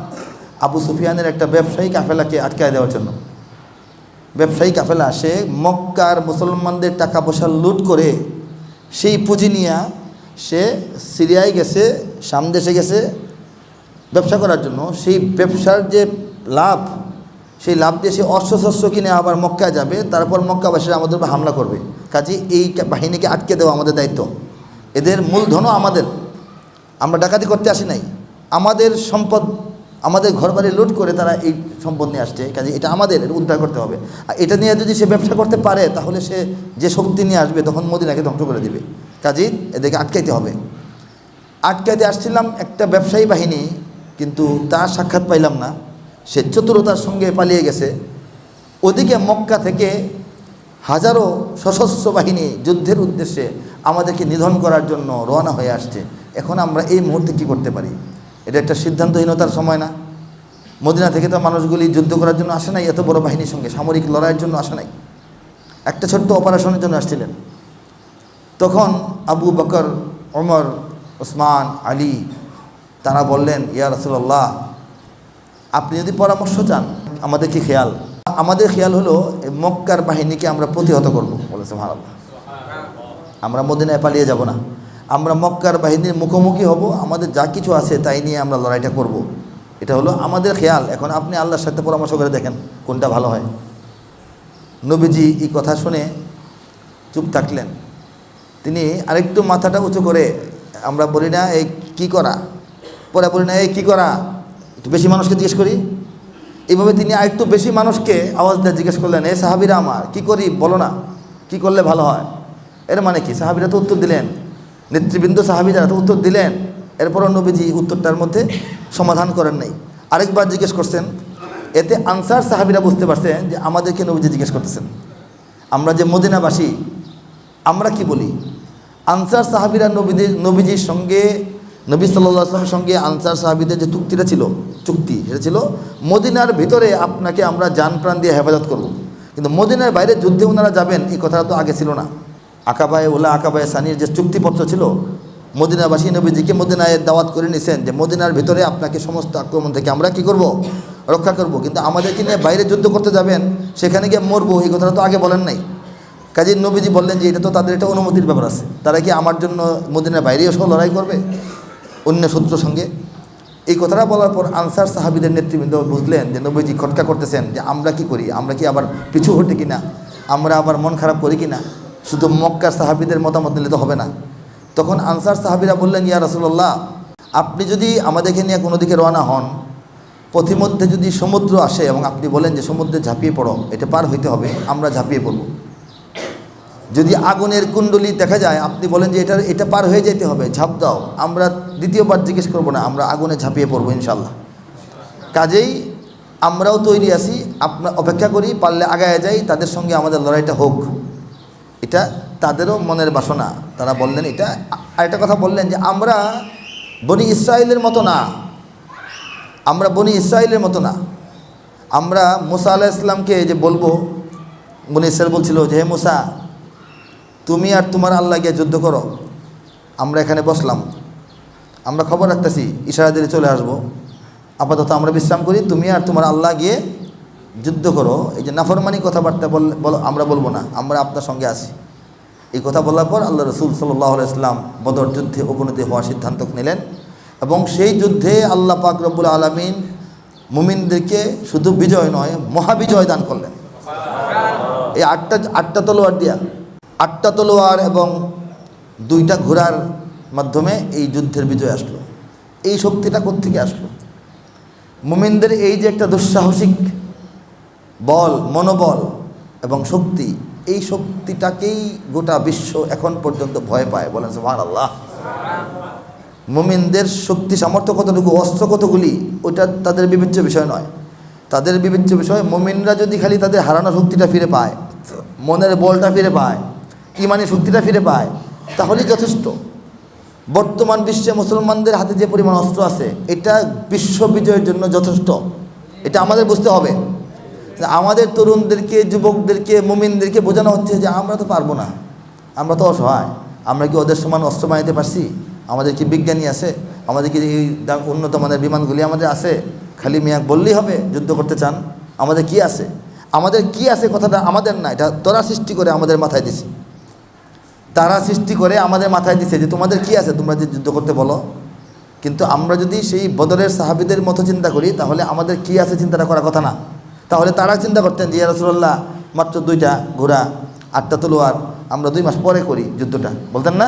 আবু সুফিয়ানের একটা ব্যবসায়ী কাফেলাকে আটকায় দেওয়ার জন্য। ব্যবসায়ী কাফেলা, সে মক্কার মুসলমানদের টাকা পয়সা লুট করে সেই পুঁজি নিয়ে সে সিরিয়ায় গেছে, শাম দেশে গেছে ব্যবসা করার জন্য। সেই ব্যবসার যে লাভ, সেই লাভ দিয়ে সে অস্ত্রশস্ত্র কিনে আবার মক্কায় যাবে, তারপর মক্কাবাসীরা আমাদের উপর হামলা করবে। কাজে এই বাহিনীকে আটকে দেওয়া আমাদের দায়িত্ব। এদের মূলধনও আমাদের, আমরা ডাকাতি করতে আসি নাই, আমাদের সম্পদ, আমাদের ঘরবাড়ি লুট করে তারা এই সম্পদ নিয়ে আসছে, কাজে এটা আমাদের, এটা উদ্ধার করতে হবে। আর এটা নিয়ে যদি সে ব্যবসা করতে পারে, তাহলে সে যে শক্তি নিয়ে আসবে তখন মদিনাকে ধ্বংস করে দিবে। কাজেই এদেরকে আটকাইতে হবে। আটকাইতে আসছিলাম একটা ব্যবসায়ী বাহিনী, কিন্তু তার সাক্ষাৎ পাইলাম না, সে চতুরতার সঙ্গে পালিয়ে গেছে। ওদিকে মক্কা থেকে হাজারো সশস্ত্র বাহিনী যুদ্ধের উদ্দেশ্যে আমাদেরকে নিধন করার জন্য রওনা হয়ে আসছে। এখন আমরা এই মুহূর্তে কী করতে পারি? এটা একটা সিদ্ধান্তহীনতার সময় না? মদিনা থেকে তো মানুষগুলি যুদ্ধ করার জন্য আসে নাই, এত বড় বাহিনীর সঙ্গে সামরিক লড়াইয়ের জন্য আসে নাই, একটা ছোট্ট অপারেশনের জন্য আসছিলেন। তখন আবু বকর, ওমর, ওসমান, আলী তারা বললেন, ইয়া রাসূলুল্লাহ, আপনি যদি পরামর্শ চান, আমাদের কি খেয়াল? আমাদের খেয়াল হলো মক্কার বাহিনীকে আমরা প্রতিহত করব, বলেছে সুবহানাল্লাহ। আমরা মদিনায় পালিয়ে যাব না, আমরা মক্কার বাহিনীর মুখোমুখি হব, আমাদের যা কিছু আছে তাই নিয়ে আমরা লড়াইটা করব। এটা হলো আমাদের খেয়াল। এখন আপনি আল্লাহর সাথে পরামর্শ করে দেখেন কোনটা ভালো হয়। নবীজি এই কথা শুনে চুপ থাকলেন। তিনি আরেকটু মাথাটা উঁচু করে, আমরা বলি না এই কী করা, পরে বলি না এই কী করা, একটু বেশি মানুষকে জিজ্ঞেস করি, এইভাবে তিনি আরেকটু বেশি মানুষকে আওয়াজ দিয়ে জিজ্ঞেস করলেন, এ সাহাবীরা আমার, কি করি বলো না, কি করলে ভালো হয়? এর মানে কি? সাহাবীরা তো উত্তর দিলেন, নেতৃবৃন্দ সাহাবীরা তো উত্তর দিলেন। এরপরও নবীজি উত্তরটার মধ্যে সমাধান করেন নাই, আরেকবার জিজ্ঞেস করছেন। এতে আনসার সাহাবীরা বুঝতে পারছেন যে আমাদেরকে নবীজি জিজ্ঞেস করতেছেন, আমরা যে মদিনাবাসী আমরা কি বলি। আনসার সাহাবীরা নবীজির সঙ্গে, নবী সাল্লাল্লাহু আলাইহি ওয়াসাল্লামের সঙ্গে আনসার সাহাবীদের যে চুক্তিটা ছিল, সেটা ছিল মদিনার ভিতরে আপনাকে আমরা জান প্রাণ দিয়ে হেফাজত করব, কিন্তু মদিনার বাইরে যুদ্ধে ওনারা যাবেন এই কথাটা তো আগে ছিল না। আকাবায়ে উলা, আকাবায়ে সানির যে চুক্তিপত্র ছিল, মদিনাবাসী নবীজিকে মদিনায় দাওয়াত করে নিয়েছেন যে মদিনার ভিতরে আপনাকে সমস্ত আক্রমণ থেকে আমরা কি করব, রক্ষা করব, কিন্তু আমাদেরকে নিয়ে বাইরে যুদ্ধ করতে যাবেন, সেখানে গিয়ে মরবো, এই কথাটা তো আগে বলেন নাই। কাজী নবীজি বললেন যে এটা তো তাদের একটা অনুমতির ব্যাপার আছে, তারা কি আমার জন্য মদিনার বাইরে এসেও লড়াই করবে অন্য শত্রুর সঙ্গে? এই কথাটা বলার পর আনসার সাহাবীদের নেতৃবৃন্দ বুঝলেন যে নবীজি খটকা করতেছেন যে আমরা কি করি, আমরা কি আবার পিছু হটে কিনা। আমরা আবার মন খারাপ করি কি না? শুধু মক্কার সাহাবীদের মতামত নিলে তো হবে না। তখন আনসার সাহাবীরা বললেন, ইয়া রাসূলুল্লাহ, আপনি যদি আমাদেরকে নিয়ে কোনো দিকে রওনা হন, পথিমধ্যে যদি সমুদ্র আসে এবং আপনি বলেন যে সমুদ্রে ঝাঁপিয়ে পড়ো, এটা পার হইতে হবে, আমরা ঝাঁপিয়ে পড়ব। যদি আগুনের কুণ্ডলী দেখা যায়, আপনি বলেন যে এটা পার হয়ে যেতে হবে, ঝাঁপ দাও, আমরা দ্বিতীয়বার জিজ্ঞেস করব না, আমরা আগুনে ঝাঁপিয়ে পড়বো ইনশাল্লাহ। কাজেই আমরাও তৈরি আছি, আপনার অপেক্ষা করি, পারলে আগায় যাই, তাদের সঙ্গে আমাদের লড়াইটা হোক। এটা তাদেরও মনের বাসনা। তারা বললেন এটা। আরেকটা কথা বললেন যে আমরা বনি ইসরায়েলের মতো না, আমরা বনি ইসরায়েলের মতো না। আমরা মুসা আলাইহিস সালামকে যে বলবো, বনি ইসরায়েল বলছিল যে হে মুসা, তুমি আর তোমার আল্লাহ গিয়ে যুদ্ধ করো, আমরা এখানে বসলাম, আমরা খবর রাখতেছি, ইশারা দিয়ে চলে আসবো, আপাতত আমরা বিশ্রাম করি, তুমি আর তোমার আল্লাহ গিয়ে যুদ্ধ করো। এই যে নাফরমানি কথাবার্তা আমরা বলবো না, আমরা আপনার সঙ্গে আছি। এই কথা বলার পর আল্লাহ রসুল সাল্লাল্লাহু আলাইহি ওয়াসাল্লাম বদর যুদ্ধে উপনীত হওয়ার সিদ্ধান্ত নিলেন এবং সেই যুদ্ধে আল্লাহ পাক রব্বুল আলামিন মুমিনদেরকে শুধু বিজয় নয়, মহাবিজয় দান করলেন। এই আটটা তলোয়ার দিয়া, 8টা তলোয়ার এবং 2টা ঘোড়ার মাধ্যমে এই যুদ্ধের বিজয় আসলো। এই শক্তিটা কোত্থেকে আসলো? মুমিনদের এই যে একটা দুঃসাহসিক বল, মনোবল এবং শক্তি, এই শক্তিটাকেই গোটা বিশ্ব এখন পর্যন্ত ভয় পায়। বলেন সুবহানাল্লাহ। মুমিনদের শক্তি সামর্থ্য কতটুকু, অস্ত্র কতগুলি, ওইটা তাদের বিবেচ্য বিষয় নয়। তাদের বিবেচ্য বিষয় মুমিনরা যদি খালি তাদের হারানো শক্তিটা ফিরে পায়, মনের বলটা ফিরে পায়, ইমানি শক্তিটা ফিরে পায়, তাহলেই যথেষ্ট। বর্তমান বিশ্বে মুসলমানদের হাতে যে পরিমাণ অস্ত্র আছে, এটা বিশ্ব বিজয়ের জন্য যথেষ্ট। এটা আমাদের বুঝতে হবে। আমাদের তরুণদেরকে, যুবকদেরকে, মুমিনদেরকে বোঝানো হচ্ছে যে আমরা তো পারবো না, আমরা তো অসহায়, আমরা কি ওদের সমান অস্ত্র বানাইতে পারছি? আমাদের কি বিজ্ঞানী আছে? আমাদের কি এই উন্নত মানের বিমানগুলি আমাদের আছে? খালি মিয়া বললেই হবে যুদ্ধ করতে চান? আমাদের কি আছে? আমাদের কি আছে কথাটা আমাদের না, এটা তোরা সৃষ্টি করে আমাদের মাথায় দিছে। তারা সৃষ্টি করে আমাদের মাথায় দিছে যে তোমাদের কি আছে, তোমরা যে যুদ্ধ করতে বলো। কিন্তু আমরা যদি সেই বদরের সাহাবীদের মতো চিন্তা করি, তাহলে আমাদের কি আছে চিন্তাটা করার কথা না। তাহলে তারা চিন্তা করতেন যে ইয়া রাসূলুল্লাহ, মাত্র 2টা ঘোড়া, 8টা তলোয়ার, আমরা 2 মাস পরে করি যুদ্ধটা, বলতেন না?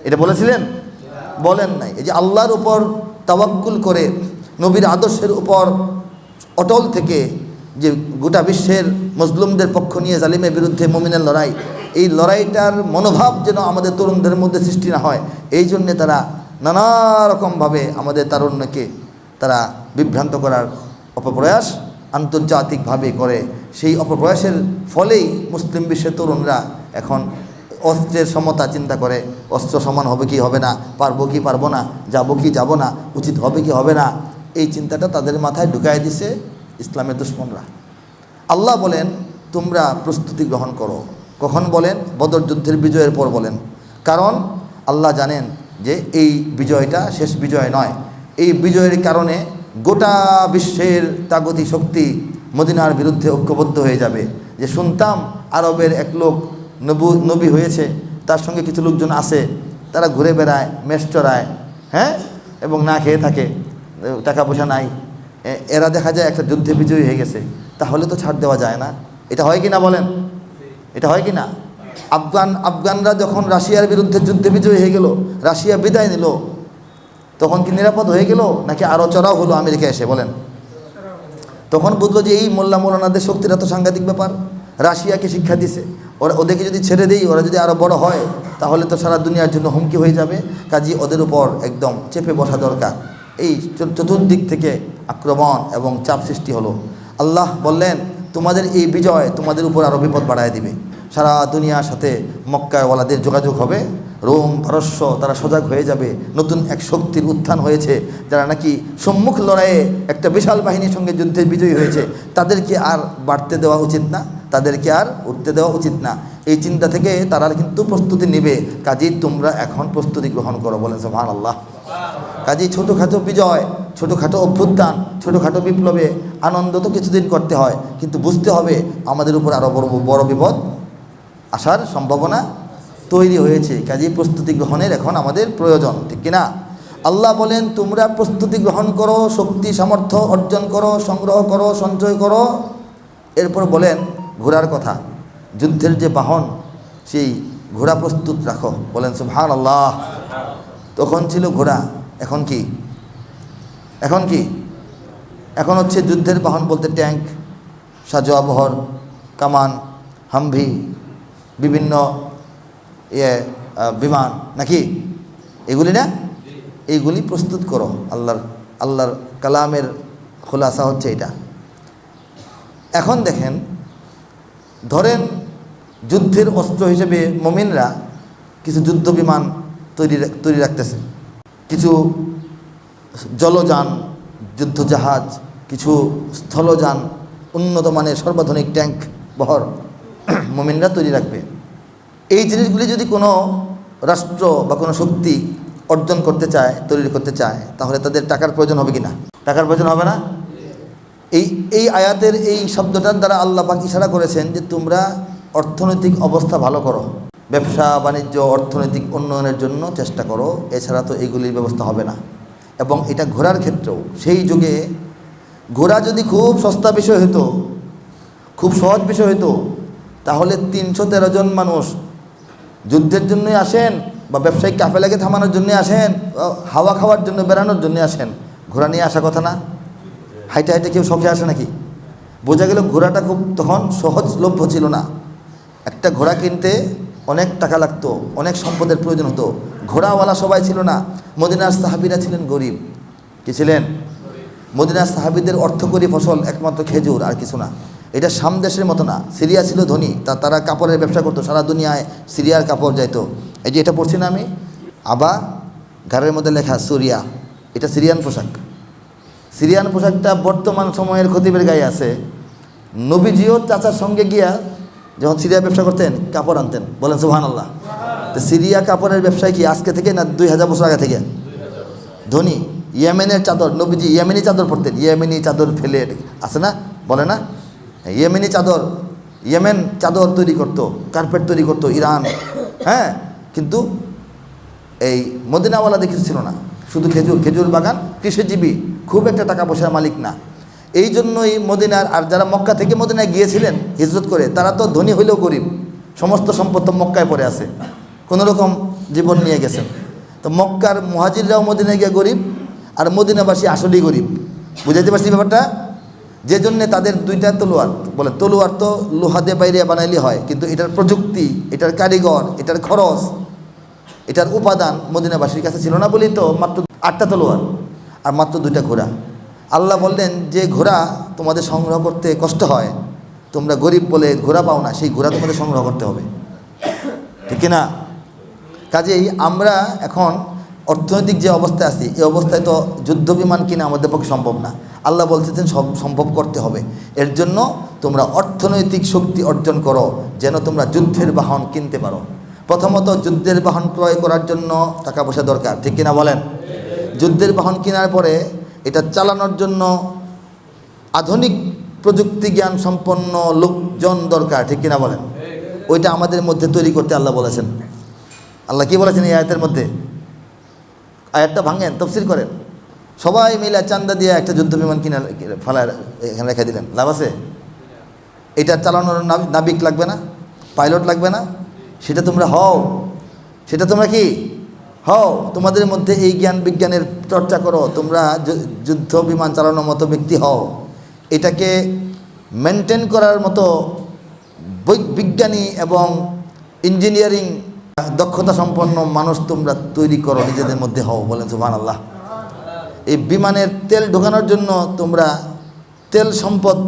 এটা বলেছিলেন? বলেন নাই। এই যে আল্লাহর উপর তাওয়াক্কুল করে, নবীর আদর্শের উপর অটল থেকে যে গোটা বিশ্বের মজলুমদের পক্ষ নিয়ে জালিমের বিরুদ্ধে মুমিনের লড়াই, এই লড়াইটার মনোভাব যেন আমাদের তরুণদের মধ্যে সৃষ্টি না হয়, এই জন্যে তারা নানা রকমভাবে আমাদের তারুণ্যকে তারা বিভ্রান্ত করার অপপ্রয়াস আন্তর্জাতিকভাবে করে। সেই অপপ্রয়াসের ফলেই মুসলিম বিশ্বের তরুণরা এখন অস্ত্রের সমতা চিন্তা করে, অস্ত্র সমান হবে কি হবে না, পারবো কি পারবো না, যাবো কি যাব না, উচিত হবে কি হবে না, এই চিন্তাটা তাদের মাথায় ঢুকাই দিছে ইসলামের দুশ্মনরা। আল্লাহ বলেন তোমরা প্রস্তুতি গ্রহণ করো। কখন বলেন? বদর যুদ্ধের বিজয়ের পর বলেন। কারণ আল্লাহ জানেন যে এই বিজয়টা শেষ বিজয় নয়। এই বিজয়ের কারণে গোটা বিশ্বের তাগতি শক্তি মদিনার বিরুদ্ধে ঐক্যবদ্ধ হয়ে যাবে। যে শুনতাম আরবের এক লোক নবী হয়েছে, তার সঙ্গে কিছু লোকজন আছে, তারা ঘুরে বেড়ায়, মেষ চড়ায়, হ্যাঁ, এবং না খেয়ে থাকে, টাকা পয়সা নাই, এরা দেখা যায় একটা যুদ্ধে বিজয়ী হয়ে গেছে, তাহলে তো ছাড় দেওয়া যায় না। এটা হয় কি না বলেন? এটা হয় কি না? আফগানরা যখন রাশিয়ার বিরুদ্ধে যুদ্ধে বিজয়ী হয়ে গেল, রাশিয়া বিদায় নিল, তখন কি নিরাপদ হয়ে গেল নাকি আরও চড়াও হলো আমেরিকা এসে? বলেন। তখন বুঝলো যে এই মোল্লা মৌলানাদের শক্তিটা তো সাংঘাতিক ব্যাপার। রাশিয়াকে শিক্ষা দিছে, ওদেরকে যদি ছেড়ে দেই, ওরা যদি আরও বড় হয়, তাহলে তো সারা দুনিয়ার জন্য হুমকি হয়ে যাবে। কাজেই ওদের উপর একদম চেপে বসা দরকার। এই চতুর্দিক থেকে আক্রমণ এবং চাপ সৃষ্টি হলো। আল্লাহ বললেন তোমাদের এই বিজয় তোমাদের উপর আরও বিপদ বাড়ায় দিবে। সারা দুনিয়ার সাথে মক্কাওয়ালাদের যোগাযোগ হবে, রোম পারস্য তারা সজাগ হয়ে যাবে। নতুন এক শক্তির উত্থান হয়েছে, যারা নাকি সম্মুখ লড়াইয়ে একটা বিশাল বাহিনীর সঙ্গে যুদ্ধে বিজয়ী হয়েছে, তাদেরকে আর বাড়তে দেওয়া উচিত না, তাদেরকে আর উঠতে দেওয়া উচিত না। এই চিন্তা থেকে তারা কিন্তু প্রস্তুতি নেবে। কাজেই তোমরা এখন প্রস্তুতি গ্রহণ করো। বলেন সুবহানাল্লাহ। কাজেই ছোটোখাটো বিজয়, ছোটোখাটো অভ্যুত্থান, ছোটোখাটো বিপ্লবে আনন্দ তো কিছুদিন করতে হয়, কিন্তু বুঝতে হবে আমাদের উপর আরও বড় বিপদ আসার সম্ভাবনা তৈরি হয়েছে। কাজেই প্রস্তুতি গ্রহণের এখন আমাদের প্রয়োজন, ঠিক কিনা? আল্লাহ বলেন তোমরা প্রস্তুতি গ্রহণ করো, শক্তি সামর্থ্য অর্জন করো, সংগ্রহ করো, সঞ্চয় করো। এরপর বলেন ঘোড়ার কথা। যুদ্ধের যে বাহন, সেই ঘোড়া প্রস্তুত রাখো, বলেন সুবহানাল্লাহ। তখন ছিল ঘোড়া, এখন কি? এখন কি? এখন হচ্ছে যুদ্ধের বাহন বলতে ট্যাঙ্ক, সাজোয়াবহর, কামান, হামভি, বিভিন্ন বিমান, নাকি এগুলি না? এইগুলি প্রস্তুত করো। আল্লাহর কালামের খোলাসা হচ্ছে এটা। এখন দেখেন, ধরেন যুদ্ধের অস্ত্র হিসেবে মুমিনরা কিছু যুদ্ধ বিমান তৈরি রাখতেছে, কিছু জলযান, যুদ্ধজাহাজ, কিছু স্থলযান, উন্নত মানের সর্বাধুনিক ট্যাঙ্ক বহর মুমিনরা তৈরি রাখবে। এই জিনিসগুলি যদি কোনো রাষ্ট্র বা কোনো শক্তি অর্জন করতে চায়, তৈরি করতে চায়, তাহলে তাদের টাকার প্রয়োজন হবে কি না? টাকার প্রয়োজন হবে না? এই আয়াতের এই শব্দটার দ্বারা আল্লাহ পাক ইশারা করেছেন যে তোমরা অর্থনৈতিক অবস্থা ভালো করো, ব্যবসা বাণিজ্য অর্থনৈতিক উন্নয়নের জন্য চেষ্টা করো, এছাড়া তো এগুলির ব্যবস্থা হবে না। এবং এটা ঘোড়ার ক্ষেত্রেও, সেই যুগে ঘোড়া যদি খুব সস্তা বিষয় হতো, খুব সহজ বিষয় হতো, তাহলে 313 জন মানুষ যুদ্ধের জন্যই আসেন বা ব্যবসায়িক কাফেলাকে থামানোর জন্য আসেন, হাওয়া খাওয়ার জন্য, বেড়ানোর জন্য আসেন, ঘোড়া নিয়ে আসা কথা না? হাইটে হাইটে কেউ শখে আসে নাকি? বোঝা গেল ঘোড়াটা খুব তখন সহজলভ্য ছিল না। একটা ঘোড়া কিনতে অনেক টাকা লাগতো, অনেক সম্পদের প্রয়োজন হতো। ঘোড়াওয়ালা সবাই ছিল না। মদিনার সাহাবীরা ছিলেন গরিব। কি ছিলেন? মদিনার সাহাবীদের অর্থকরী ফসল একমাত্র খেজুর, আর কিছু না। এটা শাম দেশের মতো না। সিরিয়া ছিল ধনী, তারা কাপড়ের ব্যবসা করতো, সারা দুনিয়ায় সিরিয়ার কাপড় যাইতো। এই যে এটা পড়ছি না আমি, আবা ঘরের মধ্যে লেখা সুরিয়া, এটা সিরিয়ান পোশাক। সিরিয়ান পোশাকটা বর্তমান সময়ের খতিবের গায়ে আছে। নবীজিও চাচার সঙ্গে গিয়া যখন সিরিয়া ব্যবসা করতেন কাপড় আনতেন, বলেন সুবহানাল্লাহ। তো সিরিয়া কাপড়ের ব্যবসায় কি আজকে থেকে না 2000 বছর আগে থেকে? ধনী। ইয়েমেনের চাদর, নবীজি ইয়েমেনি চাদর পরতেন। ইয়েমেনি চাদর ফেলে আছে না, বলে না? ইয়েমেনি চাদর, ইয়েমেন চাদর তৈরি করতো, কার্পেট তৈরি করতো ইরান। হ্যাঁ, কিন্তু এই মদিনাওয়ালা কিছু ছিল না, শুধু খেজুর বাগান, কৃষিজীবী, খুব একটা টাকা পয়সার মালিক না। এই জন্যই মদিনার, আর যারা মক্কা থেকে মদিনায় গিয়েছিলেন হিজরত করে, তারা তো ধনী হইলেও গরিব, সমস্ত সম্পদ তো মক্কায় পড়ে আছে, কোনোরকম জীবন নিয়ে গেছেন। তো মক্কার মুহাজিররাও মদিনায় গিয়ে গরিব, আর মদিনাবাসী আসলেই গরিব। বুঝাইতে পারছি ব্যাপারটা? যে জন্যে তাদের দুইটা তলোয়ার, বলে তলোয়ার তো লোহা দিয়ে বাইরে বানাইলে হয়, কিন্তু এটার প্রযুক্তি, এটার কারিগর, এটার খরচ, এটার উপাদান মদিনাবাসীর কাছে ছিল না বলেই তো মাত্র 8টা তলোয়ার আর মাত্র 2টা ঘোড়া। আল্লাহ বললেন যে ঘোড়া তোমাদের সংগ্রহ করতে কষ্ট হয়, তোমরা গরিব বলে ঘোড়া পাও না, সেই ঘোড়া তোমাদের সংগ্রহ করতে হবে, ঠিক কিনা? কাজেই আমরা এখন অর্থনৈতিক যে অবস্থায় আছি, এই অবস্থায় তো যুদ্ধ বিমান কিনা আমাদের পক্ষে সম্ভব না। আল্লাহ বলতেছেন সব সম্ভব করতে হবে। এর জন্য তোমরা অর্থনৈতিক শক্তি অর্জন করো, যেন তোমরা যুদ্ধের বাহন কিনতে পারো। প্রথমত যুদ্ধের বাহন ক্রয় করার জন্য টাকা পয়সা দরকার, ঠিক কিনা বলেন? যুদ্ধের বাহন কেনার পরে এটা চালানোর জন্য আধুনিক প্রযুক্তি জ্ঞান সম্পন্ন লোকজন দরকার, ঠিক কিনা বলেন? ওইটা আমাদের মধ্যে তৈরি করতে আল্লাহ বলেছেন। আল্লাহ কি বলেছেন এই আয়াতের মধ্যে? আয়াতটা ভাঙেন, তাফসীর করেন। সবাই মিলে চান্দা দিয়ে একটা যুদ্ধ বিমান কিনে ফালায় এখানে রেখে দিলেন, লাভ আছে? এটা চালানোর নাবিক লাগবে না, পাইলট লাগবে না, সেটা তোমরা হও, সেটা তোমরা কি হও, তোমাদের মধ্যে এই জ্ঞান বিজ্ঞানের চর্চা করো, তোমরা যুদ্ধ বিমান চালানোর মতো ব্যক্তি হও। এটাকে মেনটেন করার মতো বিজ্ঞানী এবং ইঞ্জিনিয়ারিং দক্ষতা সম্পন্ন মানুষ তোমরা তৈরি করো, নিজেদের মধ্যে হও, বলেন সুবহানাল্লাহ। এই বিমানের তেল ঢোকানোর জন্য তোমরা তেল সম্পদ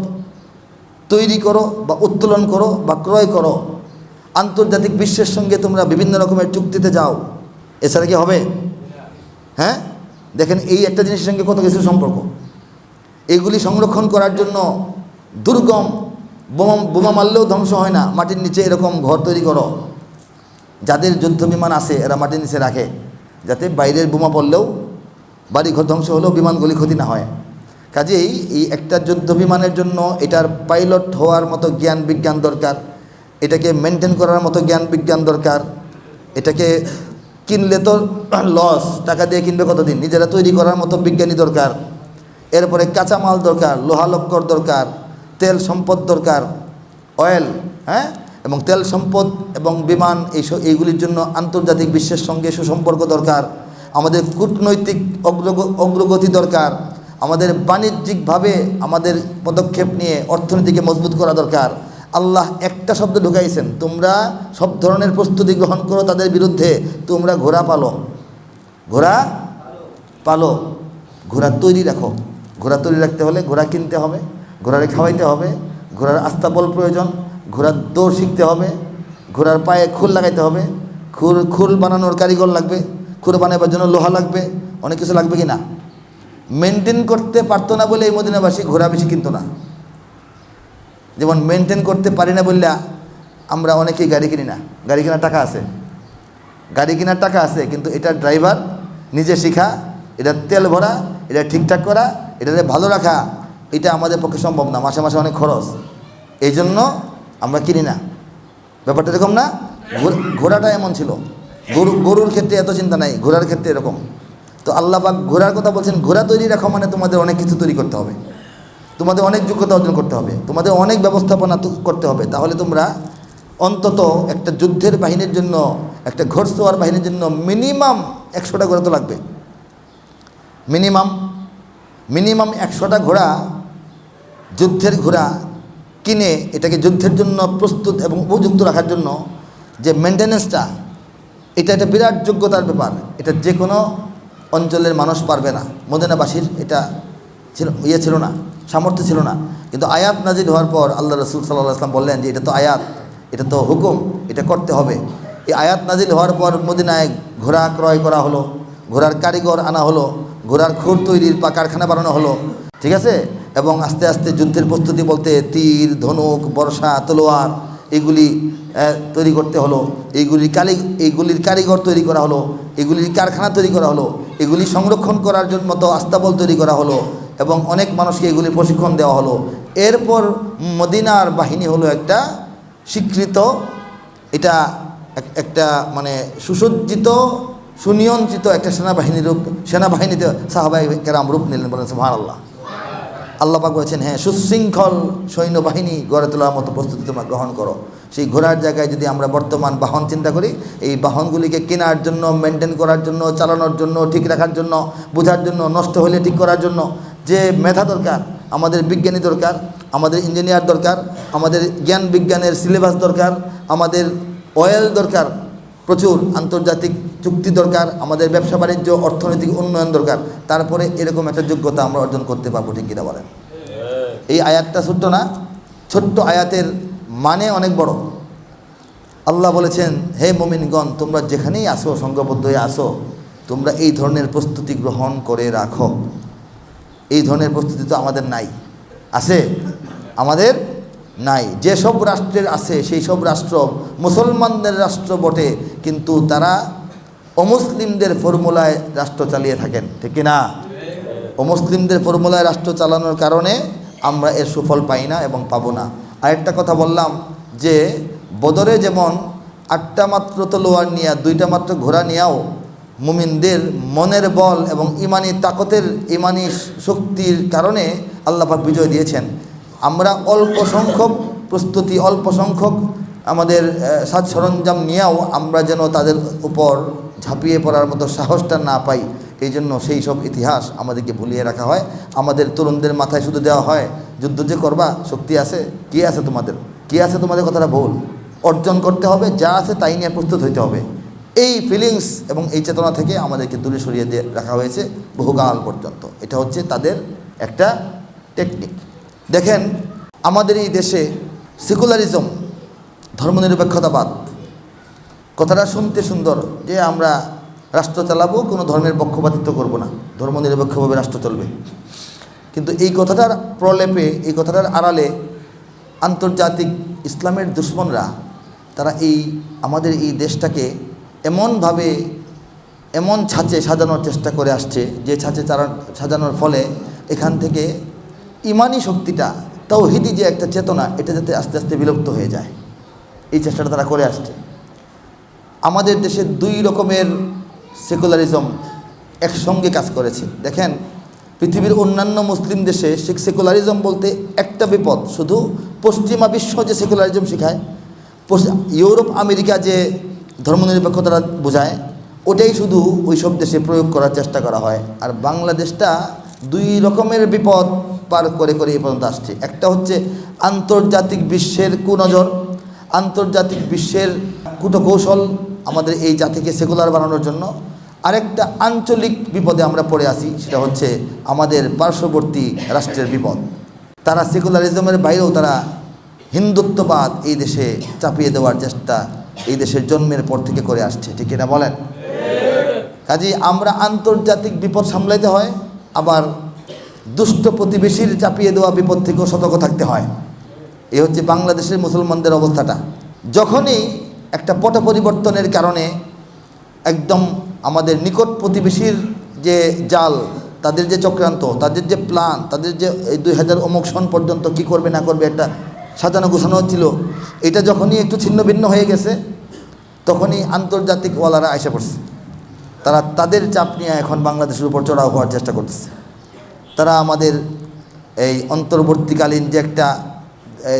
তৈরি করো বা উত্তোলন করো বা ক্রয় করো। আন্তর্জাতিক বিশ্বের সঙ্গে তোমরা বিভিন্ন রকমের চুক্তিতে যাও, এছাড়া কি হবে? হ্যাঁ, দেখেন এই একটা জিনিসের সঙ্গে কত কিছু সম্পর্ক। এগুলি সংরক্ষণ করার জন্য দুর্গম, বোমা মারলেও ধ্বংস হয় না, মাটির নিচে এরকম ঘর তৈরি করো। যাদের যুদ্ধ বিমান আছে এরা মাটির নিচে রাখে, যাতে বাইরের বোমা পড়লেও, বাড়িঘর ধ্বংস হলেও বিমানগুলি ক্ষতি না হয়। কাজেই এই একটা যুদ্ধ বিমানের জন্য এটার পাইলট হওয়ার মতো জ্ঞান বিজ্ঞান দরকার, এটাকে মেনটেন করার মতো জ্ঞান বিজ্ঞান দরকার। এটাকে কিনলে তো লস, টাকা দিয়ে কিনবে কতদিন, নিজেরা তৈরি করার মতো বিজ্ঞানী দরকার। এরপরে কাঁচামাল দরকার, লোহা লক্কর দরকার, তেল সম্পদ দরকার, অয়েল, হ্যাঁ, এবং তেল সম্পদ এবং বিমান এইগুলির জন্য আন্তর্জাতিক বিশ্বের সঙ্গে সুসম্পর্ক দরকার। আমাদের কূটনৈতিক অগ্রগতি দরকার। আমাদের বাণিজ্যিকভাবে আমাদের পদক্ষেপ নিয়ে অর্থনীতিকে মজবুত করা দরকার। আল্লাহ একটা শব্দ ঢুকাইছেন, তোমরা সব ধরনের প্রস্তুতি গ্রহণ করো তাদের বিরুদ্ধে। তোমরা ঘোড়া পালো, ঘোড়া পালো, ঘোড়া তৈরি রাখো। ঘোড়া তৈরি রাখতে হলে ঘোড়া কিনতে হবে, ঘোড়ারে খাওয়াইতে হবে, ঘোড়ার আস্তাবল প্রয়োজন, ঘোড়ার দৌড় শিখতে হবে, ঘোড়ার পায়ে খুল লাগাইতে হবে, খুল বানানোর কারিগর লাগবে, খুর বানাবার জন্য লোহা লাগবে, অনেক কিছু লাগবে কি না। মেনটেন করতে পারতো না বলে এই মদিনাবাসী ঘোড়া বেশি কিনতো না। যেমন মেনটেন করতে পারি না বললে আমরা অনেকেই গাড়ি কিনি না। গাড়ি কেনার টাকা আছে, গাড়ি কেনার টাকা আছে, কিন্তু এটা ড্রাইভার নিজে শেখা, এটা তেল ভরা, এটা ঠিকঠাক করা, এটাতে ভালো রাখা, এটা আমাদের পক্ষে সম্ভব না। মাসে মাসে অনেক খরচ, এই জন্য আমরা কিনি না। ব্যাপারটা এরকম না। ঘোড়াটা এমন ছিল। গরুর ক্ষেত্রে এত চিন্তা নাই, ঘোড়ার ক্ষেত্রে এরকম। তো আল্লাহ পাক ঘোড়ার কথা বলছেন, ঘোড়া তৈরি রাখো মানে তোমাদের অনেক কিছু তৈরি করতে হবে, তোমাদের অনেক যোগ্যতা অর্জন করতে হবে, তোমাদের অনেক ব্যবস্থাপনা করতে হবে। তাহলে তোমরা অন্তত একটা যুদ্ধের বাহিনীর জন্য, একটা ঘোড়সওয়ার বাহিনীর জন্য মিনিমাম 100টা ঘোড়া তো লাগবে। মিনিমাম 100টা ঘোড়া, যুদ্ধের ঘোড়া কিনে এটাকে যুদ্ধের জন্য প্রস্তুত এবং উপযুক্ত রাখার জন্য যে মেনটেন্যান্সটা, এটা একটা বিরাট যোগ্যতার ব্যাপার। এটা যে কোনো অঞ্চলের মানুষ পারবে না। মদিনাবাসীর এটা ছিল না, সামর্থ্য ছিল না। কিন্তু আয়াত নাজিল হওয়ার পর আল্লাহ রাসূল সাল্লাল্লাহু আলাইহি ওয়াসাল্লাম বললেন যে এটা তো আয়াত, এটা তো হুকুম, এটা করতে হবে। এই আয়াত নাজিল হওয়ার পর মদিনায় ঘোড়া ক্রয় করা হলো, ঘোড়ার কারিগর আনা হলো, ঘোড়ার খুর তৈরির কারখানা বানানো হলো, ঠিক আছে। এবং আস্তে আস্তে যুদ্ধের প্রস্তুতি বলতে তীর, ধনুক, বর্ষা, তলোয়ার এগুলি তৈরি করতে হলো, এইগুলির কারিগর তৈরি করা হলো, এগুলির কারখানা তৈরি করা হলো, এগুলি সংরক্ষণ করার জন্য মতো আস্তাবল তৈরি করা হলো এবং অনেক মানুষকে এগুলি প্রশিক্ষণ দেওয়া হলো। এরপর মদিনার বাহিনী হলো একটা স্বীকৃত, এটা একটা মানে সুসজ্জিত, সুনিয়ন্ত্রিত একটা সেনাবাহিনীতে সাহাবায়ে কেরাম রূপ নিলেন। বলেন সুবহানাল্লাহ। আল্লাহ পাক বলেছেন, হ্যাঁ, সুশৃঙ্খল সৈন্যবাহিনী গড়ে তোলার মতো প্রস্তুতি তোমরা গ্রহণ করো। সেই ঘোড়ার জায়গায় যদি আমরা বর্তমান বাহন চিন্তা করি, এই বাহনগুলিকে কেনার জন্য, মেনটেন করার জন্য, চালানোর জন্য, ঠিক রাখার জন্য, বোঝার জন্য, নষ্ট হলে ঠিক করার জন্য যে মেধা দরকার, আমাদের বিজ্ঞানী দরকার, আমাদের ইঞ্জিনিয়ার দরকার, আমাদের জ্ঞান বিজ্ঞানের সিলেবাস দরকার, আমাদের অয়েল দরকার, প্রচুর আন্তর্জাতিক চুক্তি দরকার, আমাদের ব্যবসা বাণিজ্য, অর্থনৈতিক উন্নয়ন দরকার। তারপরে এরকম একটা যোগ্যতা আমরা অর্জন করতে পারবো, ঠিক কিনা বলেন। এই আয়াতটা ছোট্ট না, ছোট্ট আয়াতের মানে অনেক বড়। আল্লাহ বলেছেন, হে মুমিনগণ, তোমরা যেখানেই আসো, সংঘবদ্ধ হয়ে আসো, তোমরা এই ধরনের প্রস্তুতি গ্রহণ করে রাখো। এই ধরনের প্রস্তুতি তো আমাদের নাই, আছে? আমাদের নাই। যেসব রাষ্ট্রের আছে সেই সব রাষ্ট্র মুসলমানদের রাষ্ট্র বটে, কিন্তু তারা অমুসলিমদের ফর্মুলায় রাষ্ট্র চালিয়ে থাকেন, ঠিক কিনা? অমুসলিমদের ফর্মুলায় রাষ্ট্র চালানোর কারণে আমরা এর সুফল পাই না এবং পাবো না। আরেকটা কথা বললাম যে বদরে যেমন 8টা মাত্র তলোয়ার নিয়ে, 2টা মাত্র ঘোড়া নিয়েও মুমিনদের মনের বল এবং ইমানি তাকতের, ইমানি শক্তির কারণে আল্লাহ পাক বিজয় দিয়েছেন। আমরা অল্প সংখ্যক প্রস্তুতি, অল্প সংখ্যক আমাদের সাজ সরঞ্জাম নিয়েও আমরা যেন তাদের উপর ঝাঁপিয়ে পড়ার মতো সাহসটা না পাই, এই জন্য সেই সব ইতিহাস আমাদেরকে ভুলিয়ে রাখা হয়। আমাদের তরুণদের মাথায় শুধু দেওয়া হয়, যুদ্ধ যে করবা, শক্তি আছে, কী আছে তোমাদের, কী আছে তোমাদের, কথাটা ভুল। অর্জন করতে হবে, যা আছে তাই নিয়ে প্রস্তুত হইতে হবে। এই ফিলিংস এবং এই চেতনা থেকে আমাদেরকে দূরে সরিয়ে দিয়ে রাখা হয়েছে বহুকাল পর্যন্ত। এটা হচ্ছে তাদের একটা টেকনিক। দেখেন, আমাদের এই দেশে সেকুলারিজম, ধর্মনিরপেক্ষতাবাদ, কথাটা শুনতে সুন্দর যে আমরা রাষ্ট্র চালাবো, কোনো ধর্মের পক্ষপাতিত্ব করব না, ধর্মনিরপেক্ষভাবে রাষ্ট্র চলবে। কিন্তু এই কথাটার প্রলেপে, এই কথাটার আড়ালে আন্তর্জাতিক ইসলামের দুশ্মনরা তারা আমাদের এই দেশটাকে এমনভাবে, এমন ছাঁচে সাজানোর চেষ্টা করে আসছে, যে ছাঁচে সাজানোর ফলে এখান থেকে ইমানি শক্তিটা, তাওহীদি যে একটা চেতনা, এটা যাতে আস্তে আস্তে বিলুপ্ত হয়ে যায়, এই চেষ্টাটা তারা করে আসছে। আমাদের দেশে 2 রকমের সেকুলারিজম একসঙ্গে কাজ করেছে। দেখেন, পৃথিবীর অন্যান্য মুসলিম দেশে সেকুলারিজম বলতে একটা বিপদ, শুধু পশ্চিমা বিশ্ব যে সেকুলারিজম শেখায়, ইউরোপ আমেরিকা যে ধর্মনিরপেক্ষতা বোঝায় ওটাই শুধু ওই সব দেশে প্রয়োগ করার চেষ্টা করা হয়। আর বাংলাদেশটা দুই রকমের বিপদ পার করে করে এ পর্যন্ত আসছে। একটা হচ্ছে আন্তর্জাতিক বিশ্বের কুনজর, আন্তর্জাতিক বিশ্বের কূটকৌশল আমাদের এই জাতিকে সেকুলার বানানোর জন্য। আরেকটা আঞ্চলিক বিপদে আমরা পড়ে আসি, সেটা হচ্ছে আমাদের পার্শ্ববর্তী রাষ্ট্রের বিপদ। তারা সেকুলারিজমের বাইরেও তারা হিন্দুত্ববাদ এই দেশে চাপিয়ে দেওয়ার চেষ্টা এই দেশের জন্মের পর থেকে করে আসছে, ঠিক কিনা বলেন? কাজেই আমরা আন্তর্জাতিক বিপদ সামলাইতে হয়, আবার দুষ্ট প্রতিবেশীর চাপিয়ে দেওয়া বিপদ থেকেও সতর্ক থাকতে হয়। এই হচ্ছে বাংলাদেশের মুসলমানদের অবস্থাটা। যখনই একটা পট পরিবর্তনের কারণে একদম আমাদের নিকট প্রতিবেশীর যে জাল, তাদের যে চক্রান্ত, তাদের যে প্ল্যান, তাদের যে এই 2000 অমুক সন পর্যন্ত কী করবে না করবে একটা সাজানো গোছানো হচ্ছিল, এটা যখনই একটু ছিন্ন ভিন্ন হয়ে গেছে তখনই আন্তর্জাতিক ওয়ালারা এসে পড়ছে। তারা তাদের চাপ নিয়ে এখন বাংলাদেশের উপর চড়াও হওয়ার চেষ্টা করতেছে। তারা আমাদের এই অন্তর্বর্তীকালীন যে একটা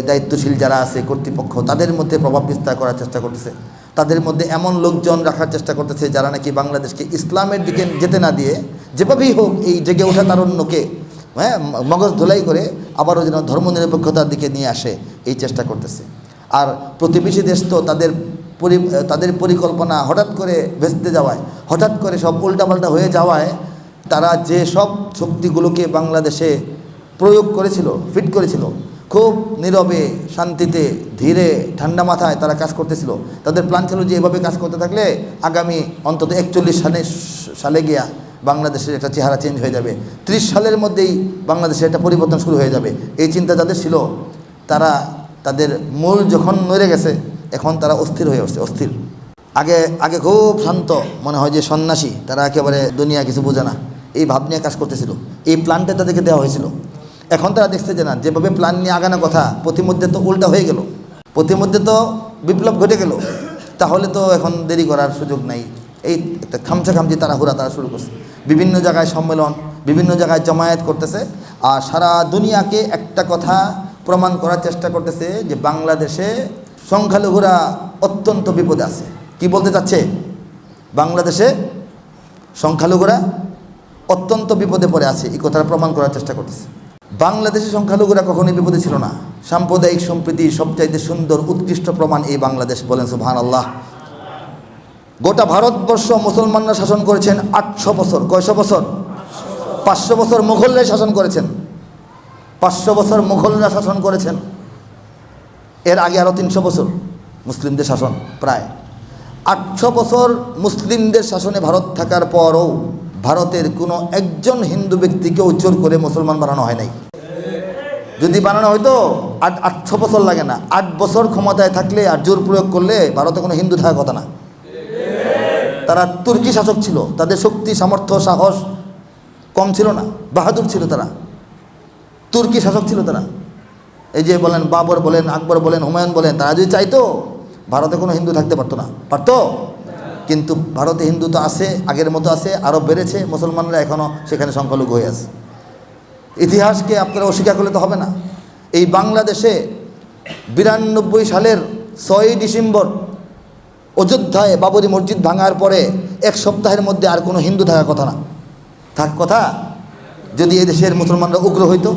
দায়িত্বশীল যারা আছে কর্তৃপক্ষ, তাদের মধ্যে প্রভাব বিস্তার করার চেষ্টা করতেছে। তাদের মধ্যে এমন লোকজন রাখার চেষ্টা করতেছে যারা নাকি বাংলাদেশকে ইসলামের দিকে যেতে না দিয়ে যেভাবেই হোক এই জেগে ওঠা তারুণ্যকে মগজ ধোলাই করে আবারও যেন ধর্মনিরপেক্ষতার দিকে নিয়ে আসে এই চেষ্টা করতেছে। আর প্রতিবেশী দেশ তো তাদের পরিকল্পনা হঠাৎ করে ভেস্তে যাওয়ায়, হঠাৎ করে সব উল্টাপাল্টা হয়ে যাওয়ায় তারা যে সব শক্তিগুলোকে বাংলাদেশে প্রয়োগ করেছিল, ফিট করেছিল, খুব নীরবে শান্তিতে ধীরে ঠান্ডা মাথায় তারা কাজ করতেছিল। তাদের প্ল্যান ছিল যে এভাবে কাজ করতে থাকলে আগামী অন্তত 41 সালে গিয়া বাংলাদেশের একটা চেহারা চেঞ্জ হয়ে যাবে, 30 সালের মধ্যেই বাংলাদেশের একটা পরিবর্তন শুরু হয়ে যাবে। এই চিন্তা যাদের ছিল তারা তাদের মূল যখন নড়ে গেছে এখন তারা অস্থির হয়ে উঠছে, অস্থির। আগে খুব শান্ত, মনে হয় যে সন্ন্যাসী, তারা একেবারে দুনিয়া কিছু বোঝে না, এই ভাব নিয়ে কাজ করতেছিল। এই প্ল্যানটা তাদেরকে দেওয়া হয়েছিল। এখন তারা দেখছে যে না, যেভাবে প্ল্যান নিয়ে আগানোর কথা প্রতিমধ্যে তো উল্টা হয়ে গেল, প্রতিমধ্যে তো বিপ্লব ঘটে গেল, তাহলে তো এখন দেরি করার সুযোগ নাই। এই একটা খামচি তাড়াহুড়া তারা শুরু করছে। বিভিন্ন জায়গায় সম্মেলন, বিভিন্ন জায়গায় জমায়েত করতেছে, আর সারা দুনিয়াকে একটা কথা প্রমাণ করার চেষ্টা করতেছে যে বাংলাদেশে সংখ্যালঘুরা অত্যন্ত বিপদে আছে। কি বলতে চাচ্ছে? বাংলাদেশে সংখ্যালঘুরা অত্যন্ত বিপদে পড়ে আছে, এই কথাটা প্রমাণ করার চেষ্টা করতেছে। বাংলাদেশে সংখ্যালঘুরা কখনোই বিপদে ছিল না। সাম্প্রদায়িক সম্প্রীতির সবচাইতে সুন্দর উৎকৃষ্ট প্রমাণ এই বাংলাদেশ, বলেন সুবহানাল্লাহ। গোটা ভারতবর্ষ মুসলমানরা শাসন করেছেন 800 বছর। কয়শো বছর? 500 বছর মুঘলরা শাসন করেছেন। 500 বছর মুঘলরা শাসন করেছেন। এর আগে আরও 300 বছর মুসলিমদের শাসন। প্রায় 800 বছর মুসলিমদের শাসনে ভারত থাকার পরও ভারতের কোনো একজন হিন্দু ব্যক্তিকেও জোর করে মুসলমান বানানো হয় নাই। যদি বানানো হয়তো 800 বছর লাগে না, 8 বছর ক্ষমতায় থাকলে আর জোর প্রয়োগ করলে ভারতে কোনো হিন্দু থাকার কথা না। তারা তুর্কি শাসক ছিল, তাদের শক্তি সামর্থ্য সাহস কম ছিল না, বাহাদুর ছিল তারা, তুর্কি শাসক ছিল তারা। এই যে বলেন বাবর বলেন, আকবর বলেন, হুমায়ুন বলেন, তারা যদি চাইতো ভারতে কোনো হিন্দু থাকতে পারতো না, পারতো? কিন্তু ভারতে হিন্দু তো আছে, আগের মতো আছে, আরও বেড়েছে, মুসলমানরা এখনও সেখানে সংখ্যালঘু হয়ে আছে। ইতিহাসকে আপনারা অস্বীকার করলে তো হবে না। এই বাংলাদেশে 92 সালের 6ই ডিসেম্বর অযোধ্যায় বাবরি মসজিদ ভাঙার পরে 1 সপ্তাহের মধ্যে আর কোনো হিন্দু থাকার কথা না, কথা। যদি এদেশের মুসলমানরা উগ্র হইতো,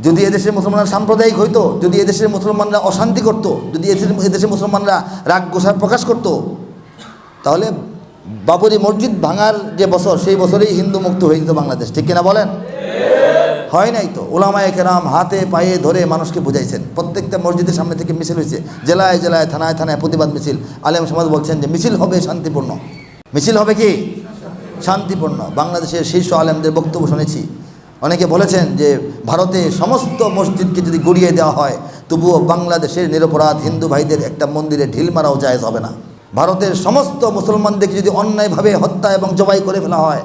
যদি এদেশের মুসলমানরা সাম্প্রদায়িক হইতো, যদি এদেশের মুসলমানরা অশান্তি করত, যদি এদেশের মুসলমানরা রাগ গোসা প্রকাশ করত, তাহলে বাবরি মসজিদ ভাঙার যে বছর সেই বছরেই হিন্দু মুক্ত হয়ে যেত বাংলাদেশ, ঠিক কিনা বলেন? হয় নাই তো। ওলামায়ে কেরাম হাতে পায়ে ধরে মানুষকে বুঝাইছেন। প্রত্যেকটা মসজিদের সামনে থেকে মিছিল হয়েছে, জেলায় জেলায় থানায় থানায় প্রতিবাদ মিছিল। আলেম সমাজ বলছেন যে মিছিল হবে শান্তিপূর্ণ, মিছিল হবে কি শান্তিপূর্ণ। বাংলাদেশের শীর্ষ আলেমদের বক্তব্য শুনেছি, অনেকে বলেছেন যে ভারতে সমস্ত মসজিদকে যদি গুড়িয়ে দেওয়া হয় তবুও বাংলাদেশের নিরপরাধ হিন্দু ভাইদের একটা মন্দিরে ঢিল মারাও জায়েজ হবে না। ভারতের সমস্ত মুসলমানদেরকে যদি অন্যায়ভাবে হত্যা এবং জবাই করে ফেলা হয়,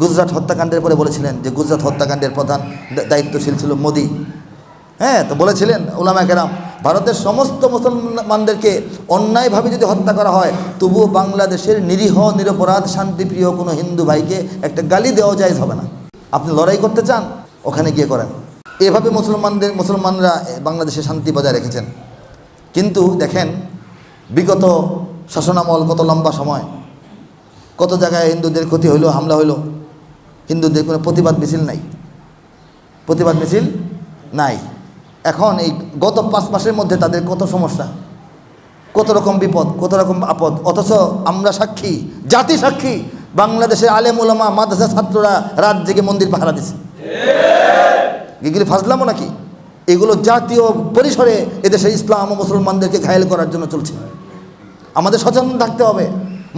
গুজরাট হত্যাকাণ্ডের পরে বলেছিলেন যে গুজরাট হত্যাকাণ্ডের প্রধান দায়িত্বশীল ছিল মোদি। হ্যাঁ, তো বলেছিলেন উলামায়ে কেরাম ভারতের সমস্ত মুসলমানদেরকে অন্যায়ভাবে যদি হত্যা করা হয় তবুও বাংলাদেশের নিরীহ নিরপরাধ শান্তিপ্রিয় কোনো হিন্দু ভাইকে একটা গালি দেওয়া জায়েজ হবে না। আপনি লড়াই করতে চান, ওখানে গিয়ে করেন। এভাবে মুসলমানরা বাংলাদেশে শান্তি বজায় রেখেছেন। কিন্তু দেখেন বিগত শাসনামল কত লম্বা সময়, কত জায়গায় হিন্দুদের ক্ষতি হইল, হামলা হইল, হিন্দুদের কোনো প্রতিবাদ মিছিল নাই, প্রতিবাদ মিছিল নাই। এখন এই গত 5 মাসের মধ্যে তাদের কত সমস্যা, কত রকম বিপদ, কত রকম আপদ, অথচ আমরা সাক্ষী, জাতি সাক্ষী, বাংলাদেশের আলেম ওলামা মাদ্রাসা ছাত্ররা রাত জেগে মন্দির পাহারা দিছে। এগুলি ফাজলামো নাকি? এগুলো জাতীয় পরিসরে এদেশের ইসলাম ও মুসলমানদেরকে ঘায়েল করার জন্য চলছে। আমাদের সচেতন থাকতে হবে।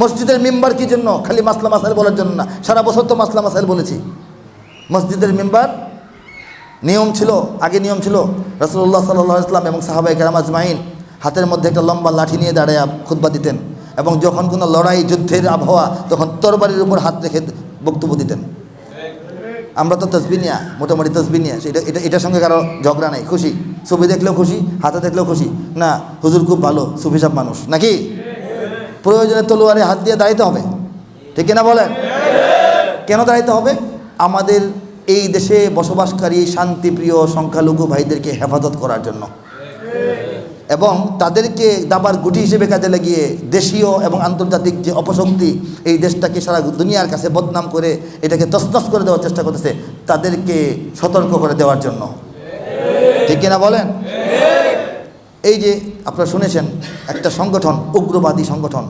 মসজিদের মেম্বার কী জন্য? খালি মাসলা মাসাইল বলার জন্য না, সারা বছর তো মাসলা মাসাইল বলেছি। মসজিদের মেম্বার নিয়ম ছিল, আগে নিয়ম ছিল রাসূলুল্লাহ সাল্লাল্লাহু আলাইহি ওয়াসাল্লাম এবং সাহাবায়ে কেরাম আজমাইন হাতের মধ্যে একটা লম্বা লাঠি নিয়ে দাঁড়িয়ে খুতবা দিতেন, এবং যখন কোনো লড়াই যুদ্ধের আবহাওয়া তখন তরবারির উপর হাত রেখে বক্তব্য দিতেন। আমরা তো তসবিহ নিয়া, মোটামুটি তসবিহ নিয়া, এটার সঙ্গে কারো ঝগড়া নেই, খুশি, ছবি দেখলেও খুশি, হাতে দেখলেও খুশি, না হুজুর খুব ভালো সুফি সাহেব মানুষ নাকি? প্রয়োজনে তলোয়ারে হাত দিয়ে দাঁড়াইতে হবে, ঠিক কিনা বলেন? কেন দাঁড়াইতে হবে? আমাদের এই দেশে বসবাসকারী শান্তিপ্রিয় সংখ্যালঘু ভাইদেরকে হেফাজত করার জন্য, এবং তাদেরকে দাবার গুটি হিসেবে কাজে লাগিয়ে দেশীয় এবং আন্তর্জাতিক যে অপশক্তি এই দেশটাকে সারা দুনিয়ার কাছে বদনাম করে এটাকে তছনছ করে দেওয়ার চেষ্টা করতেছে, তাদেরকে সতর্ক করে দেওয়ার জন্য, ঠিক কিনা বলেন? এই যে আপনারা শুনেছেন একটা সংগঠন, উগ্রবাদী সংগঠন,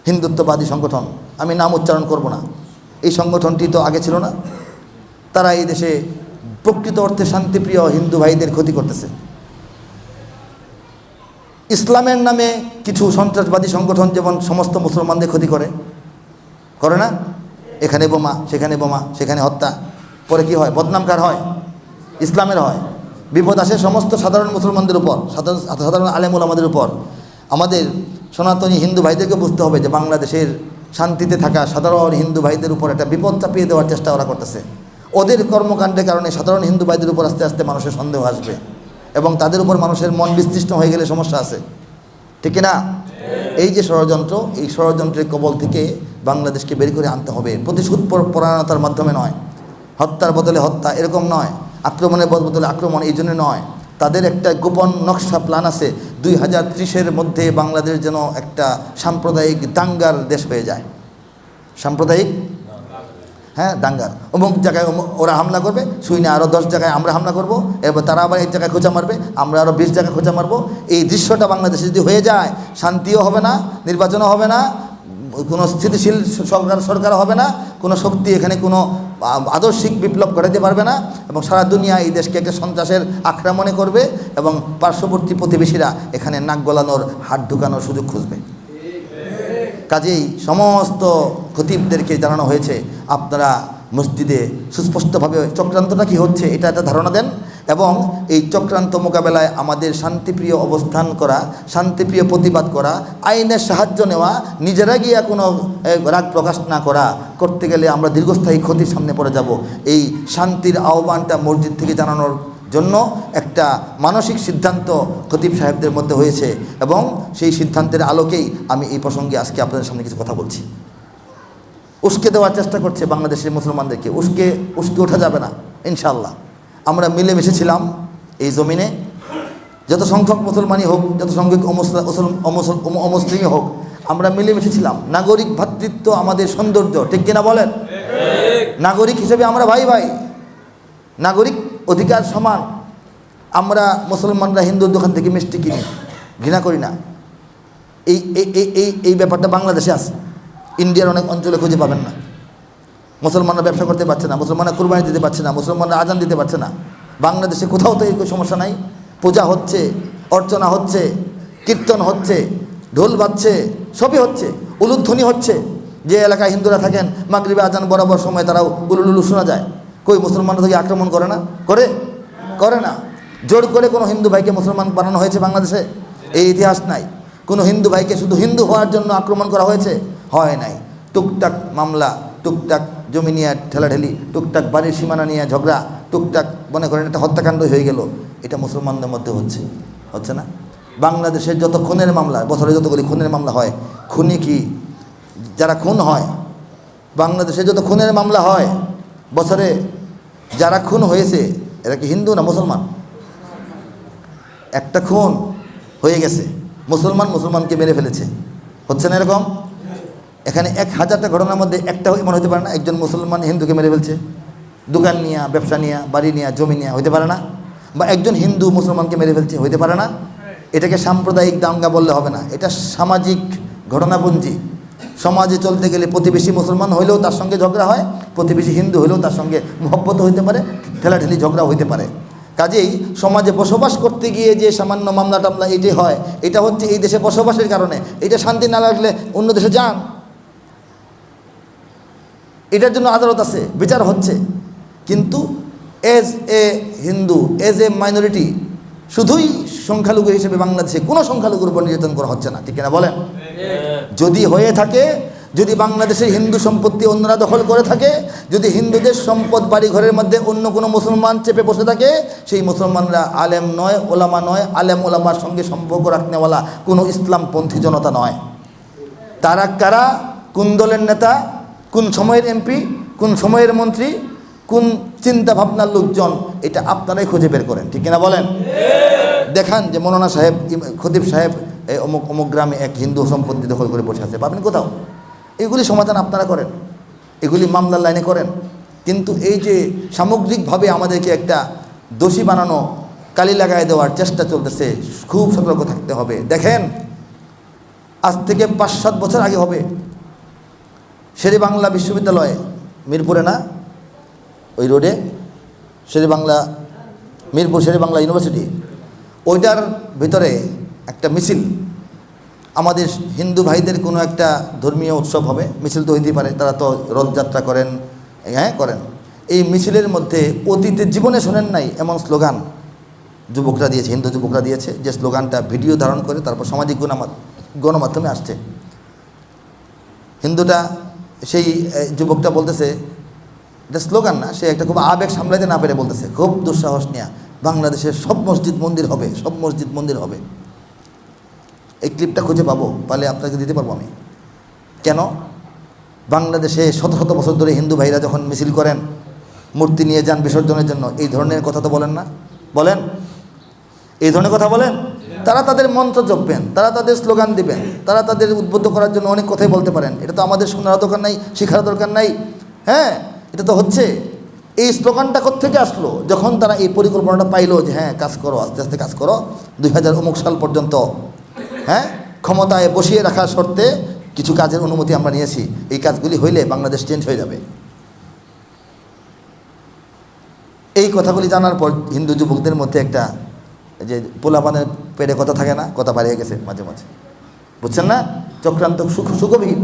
হিন্দুত্ববাদী সংগঠন, আমি নাম উচ্চারণ করব না, এই সংগঠনটি তো আগে ছিল না। তারা এই দেশে প্রকৃত অর্থে শান্তিপ্রিয় হিন্দু ভাইদের ক্ষতি করতেছে। ইসলামের নামে কিছু সন্ত্রাসবাদী সংগঠন যেমন সমস্ত মুসলমানদের ক্ষতি করে, করে না? এখানে বোমা, সেখানে বোমা, সেখানে হত্যা, পরে কি হয়? বদনাম কার হয়? ইসলামের হয়। বিপদ আসে সমস্ত সাধারণ মুসলমানদের উপর, সাধারণ আলেম ওলামাদের উপর। আমাদের সনাতনী হিন্দু ভাইদেরকে বুঝতে হবে যে বাংলাদেশের শান্তিতে থাকা সাধারণ হিন্দু ভাইদের উপর একটা বিপদ চাপিয়ে দেওয়ার চেষ্টা ওরা করতেছে। ওদের কর্মকাণ্ডের কারণে সাধারণ হিন্দু ভাইদের উপর আস্তে আস্তে মানুষের সন্দেহ আসবে, এবং তাদের উপর মানুষের মন বিস্তৃষ্ট হয়ে গেলে সমস্যা আছে, ঠিক না? এই যে ষড়যন্ত্র, এই ষড়যন্ত্রের কবল থেকে বাংলাদেশকে বের করে আনতে হবে। প্রতিশোধ পরায়ণতার মাধ্যমে নয়, হত্যার বদলে হত্যা এরকম নয়, আক্রমণের বদলে আক্রমণ এই জন্য নয়। তাদের একটা গোপন নকশা প্ল্যান আছে, 2030-এর মধ্যে বাংলাদেশ যেন একটা সাম্প্রদায়িক দাঙ্গার দেশ হয়ে যায়। সাম্প্রদায়িক দাঙ্গার, অমুক জায়গায় ওরা হামলা করবে, শুই না আরও 10 জায়গায় আমরা হামলা করব, এরপর তারা আবার এক জায়গায় খোঁচা মারবে, আমরা আরও 20 জায়গায় খোঁচা মারবো। এই দৃশ্যটা বাংলাদেশে যদি হয়ে যায়, শান্তিও হবে না, নির্বাচনও হবে না, কোনো স্থিতিশীল সরকার হবে না, কোনো শক্তি এখানে কোনো আদর্শিক বিপ্লব ঘটাতে পারবে না, এবং সারা দুনিয়া এই দেশকে একটা সন্ত্রাসের আখড়া মনে করবে, এবং পার্শ্ববর্তী প্রতিবেশীরা এখানে নাক গলানোর, হাত ঢুকানোর সুযোগ খুঁজবে। কাজেই সমস্ত খতিবদেরকে জানানো হয়েছে, আপনারা মসজিদে সুস্পষ্টভাবে চক্রান্তটা কী হচ্ছে এটা একটা ধারণা দেন, এবং এই চক্রান্ত মোকাবেলায় আমাদের শান্তিপ্রিয় অবস্থান করা, শান্তিপ্রিয় প্রতিবাদ করা, আইনের সাহায্য নেওয়া, নিজেরা গিয়া কোনো রাগ প্রকাশ না করা, করতে গেলে আমরা দীর্ঘস্থায়ী ক্ষতির সামনে পড়ে যাব। এই শান্তির আহ্বানটা মসজিদ থেকে জানানোর জন্য একটা মানসিক সিদ্ধান্ত খতিব সাহেবদের মধ্যে হয়েছে, এবং সেই সিদ্ধান্তের আলোকেই আমি এই প্রসঙ্গে আজকে আপনাদের সামনে কিছু কথা বলছি। উস্কে দেওয়ার চেষ্টা করছে বাংলাদেশের মুসলমানদেরকে, উস্কে ওঠা যাবে না ইনশাআল্লাহ। আমরা মিলেমিশে ছিলাম এই জমিনে, যত সংখ্যক মুসলমানই হোক, যত সংখ্যক অমুসলিমই হোক, আমরা মিলেমিশে ছিলাম। নাগরিক ভ্রাতৃত্ব আমাদের সৌন্দর্য, ঠিক কিনা বলেন? নাগরিক হিসেবে আমরা ভাই ভাই, নাগরিক অধিকার সমান। আমরা মুসলমানরা হিন্দুর দোকান থেকে মিষ্টি কিনি, ঘৃণা করি না। এই এই ব্যাপারটা বাংলাদেশে আছে, ইন্ডিয়ার অনেক অঞ্চলে খুঁজে পাবেন না। মুসলমানরা ব্যবসা করতে পারছে না, মুসলমানরা কুরবানি দিতে পারছে না, মুসলমানরা আজান দিতে পারছে না। বাংলাদেশে কোথাও তো এই সমস্যা নাই। পূজা হচ্ছে, অর্চনা হচ্ছে, কীর্তন হচ্ছে, ঢোল বাজছে, সবই হচ্ছে, উলুধ্বনি হচ্ছে। যে এলাকায় হিন্দুরা থাকেন, মাগরিবে আজান বরাবর সময় তারাও উলুলুলু শোনা যায়। কই মুসলমানরা থেকে আক্রমণ করে না? করে না। জোর করে কোনো হিন্দু ভাইকে মুসলমান বানানো হয়েছে বাংলাদেশে? এই ইতিহাস নাই। কোনো হিন্দু ভাইকে শুধু হিন্দু হওয়ার জন্য আক্রমণ করা হয়েছে? হয় নাই। টুকটাক মামলা, টুকটাক জমি নিয়ে ঠেলাঠেলি, টুকটাক বাড়ির সীমানা নিয়ে ঝগড়া, টুকটাক মনে করেন একটা হত্যাকাণ্ড হয়ে গেল, এটা মুসলমানদের মধ্যে হচ্ছে না? বাংলাদেশের যত খুনের মামলা, বছরে যতগুলি খুনের মামলা হয়, খুনি কি যারা খুন হয়, বাংলাদেশে যত খুনের মামলা হয় বছরে, যারা খুন হয়েছে এরা কি হিন্দু না মুসলমান? একটা খুন হয়ে গেছে, মুসলমান মুসলমানকে মেরে ফেলেছে, হচ্ছে না এরকম? এখানে 1000টা ঘটনার মধ্যে একটা এমন হতে পারে না একজন মুসলমান হিন্দুকে মেরে ফেলছে, দোকান নিয়ে, ব্যবসা নিয়ে, বাড়ি নিয়ে, জমি নিয়ে, হইতে পারে না? বা একজন হিন্দু মুসলমানকে মেরে ফেলছে, হইতে পারে না? এটাকে সাম্প্রদায়িক দাঙ্গা বললে হবে না, এটা সামাজিক ঘটনাপুঞ্জি। সমাজে চলতে গেলে প্রতিবেশী মুসলমান হইলেও তার সঙ্গে ঝগড়া হয়, প্রতিবেশী হিন্দু হইলেও তার সঙ্গে মহব্বত হইতে পারে, ঠেলাঠেলি ঝগড়া হইতে পারে। কাজেই সমাজে বসবাস করতে গিয়ে যে সামান্য মামলা টামলা এটাই হয়, এটা হচ্ছে এই দেশে বসবাসের কারণে। এটা শান্তি না লাগলে অন্য দেশে যান, এটার জন্য আদালত আছে, বিচার হচ্ছে। কিন্তু as a Hindu, as a minority, শুধুই সংখ্যালঘু হিসেবে বাংলাদেশে কোনো সংখ্যালঘুর উপর নির্যাতন করা হচ্ছে না, ঠিক কিনা বলেন? যদি হয়ে থাকে, যদি বাংলাদেশের হিন্দু সম্পত্তি অন্যরা দখল করে থাকে, যদি হিন্দুদের সম্পদ বাড়ি ঘরের মধ্যে অন্য কোনো মুসলমান চেপে বসে থাকে, সেই মুসলমানরা আলেম নয়, ওলামা নয়, আলেম ওলামার সঙ্গে সম্পর্ক রাখনেওয়ালা কোনো ইসলামপন্থী জনতা নয়। তারা কারা, কোন দলের নেতা, কোন সময়ের এমপি, কোন সময়ের মন্ত্রী, কোন চিন্তা ভাবনার লোকজন, এটা আপনারাই খুঁজে বের করেন, ঠিক কিনা বলেন? দেখান যে মৌলানা সাহেব, খতিব সাহেব অমুক অমুক গ্রামে এক হিন্দু সম্পত্তি দখল করে বসে আছে, পাবেন কোথাও? এগুলি সমাধান আপনারা করেন, এগুলি মামলার লাইনে করেন। কিন্তু এই যে সামগ্রিকভাবে আমাদেরকে একটা দোষী বানানো, কালি লাগায় দেওয়ার চেষ্টা চলতেছে, খুব সতর্ক থাকতে হবে। দেখেন, আজ থেকে 5-7 বছর আগে হবে, শেরেবাংলা বিশ্ববিদ্যালয়, মিরপুরে না, ওই রোডে শেরেবাংলা, মিরপুর শেরেবাংলা ইউনিভার্সিটি, ওইটার ভিতরে একটা মিছিল, আমাদের হিন্দু ভাইদের কোনো একটা ধর্মীয় উৎসব হবে, মিছিল তো হইতেই পারে, তারা তো রথযাত্রা করেন, হ্যাঁ করেন। এই মিছিলের মধ্যে অতীতের জীবনে শোনেন নাই এমন স্লোগান যুবকরা দিয়েছে, হিন্দু যুবকরা দিয়েছে, যে স্লোগানটা ভিডিও ধারণ করে তারপর সামাজিক গণমাধ্যমে আসছে। হিন্দুটা, সেই যুবকটা বলতেছে, এটা স্লোগান না, সে একটা খুব আবেগ সামলাইতে না পেরে বলতেছে, খুব দুঃসাহস নিয়ে, বাংলাদেশের সব মসজিদ মন্দির হবে, সব মসজিদ মন্দির হবে। এই ক্লিপটা খুঁজে পাবো, পালে আপনাকে দিতে পারবো আমি। কেন? বাংলাদেশে শত শত বছর ধরে হিন্দু ভাইরা যখন মিছিল করেন, মূর্তি নিয়ে যান বিসর্জনের জন্য, এই ধরনের কথা তো বলেন না, বলেন? এই ধরনের কথা বলেন? তারা তাদের মন্ত্র জপবেন, তারা তাদের স্লোগান দিবেন, তারা তাদের উদ্বুদ্ধ করার জন্য অনেক কথাই বলতে পারেন। এটা তো আমাদের শোনার দরকার নাই, শেখার দরকার নাই। হ্যাঁ, এটা তো হচ্ছে। এই স্লোগানটা কোত্থেকে আসলো? যখন তারা এই পরিকল্পনাটা পাইলো যে হ্যাঁ কাজ করো, আস্তে আস্তে কাজ করো, 2000 সাল পর্যন্ত হ্যাঁ ক্ষমতায় বসিয়ে রাখার শর্তে কিছু কাজের অনুমতি আমরা নিয়েছি, এই কাজগুলি হইলে বাংলাদেশ চেঞ্জ হয়ে যাবে। এই কথাগুলি জানার পর হিন্দু যুবকদের মধ্যে একটা যে পোলাপানের পেটে কথা থাকে না, কথা বাড়িয়ে গেছে মাঝে মাঝে, বুঝছেন না? চক্রান্ত সুগভীর।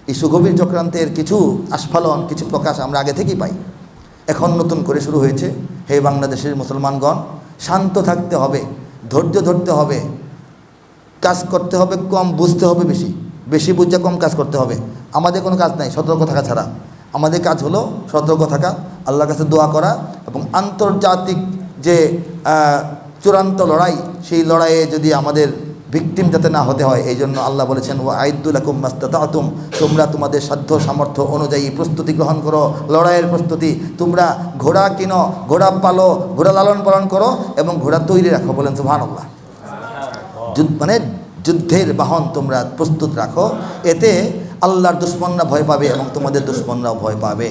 এই সুগভীর চক্রান্তের কিছু আস্ফালন, কিছু প্রকাশ আমরা আগে থেকেই পাই, এখন নতুন করে শুরু হয়েছে। হে বাংলাদেশের মুসলমানগণ, শান্ত থাকতে হবে, ধৈর্য ধরতে হবে, কাজ করতে হবে কম, বুঝতে হবে বেশি, বেশি বুঝে কম কাজ করতে হবে। আমাদের কোনো কাজ নাই সতর্ক থাকা ছাড়া। আমাদের কাজ হলো সতর্ক থাকা, আল্লাহর কাছে দোয়া করা, এবং আন্তর্জাতিক যে চূড়ান্ত লড়াই, সেই লড়াইয়ে যদি আমাদের ভিকটিম যাতে না হতে হয়, এই জন্য আল্লাহ বলেছেন ওয়া আইদ্দু লাকুম মাস্তাতাতুম, তোমরা তোমাদের সাধ্য সামর্থ্য অনুযায়ী প্রস্তুতি গ্রহণ করো, লড়াইয়ের প্রস্তুতি। তোমরা ঘোড়া কিনো, ঘোড়া পালো, ঘোড়া লালন পালন করো এবং ঘোড়া তৈরি রাখো, বলেন সুবহানাল্লাহ। মানে যুদ্ধের বাহন তোমরা প্রস্তুত রাখো, এতে আল্লাহর দুশ্মনরা ভয় পাবে এবং তোমাদের দুশ্মনরাও ভয় পাবে।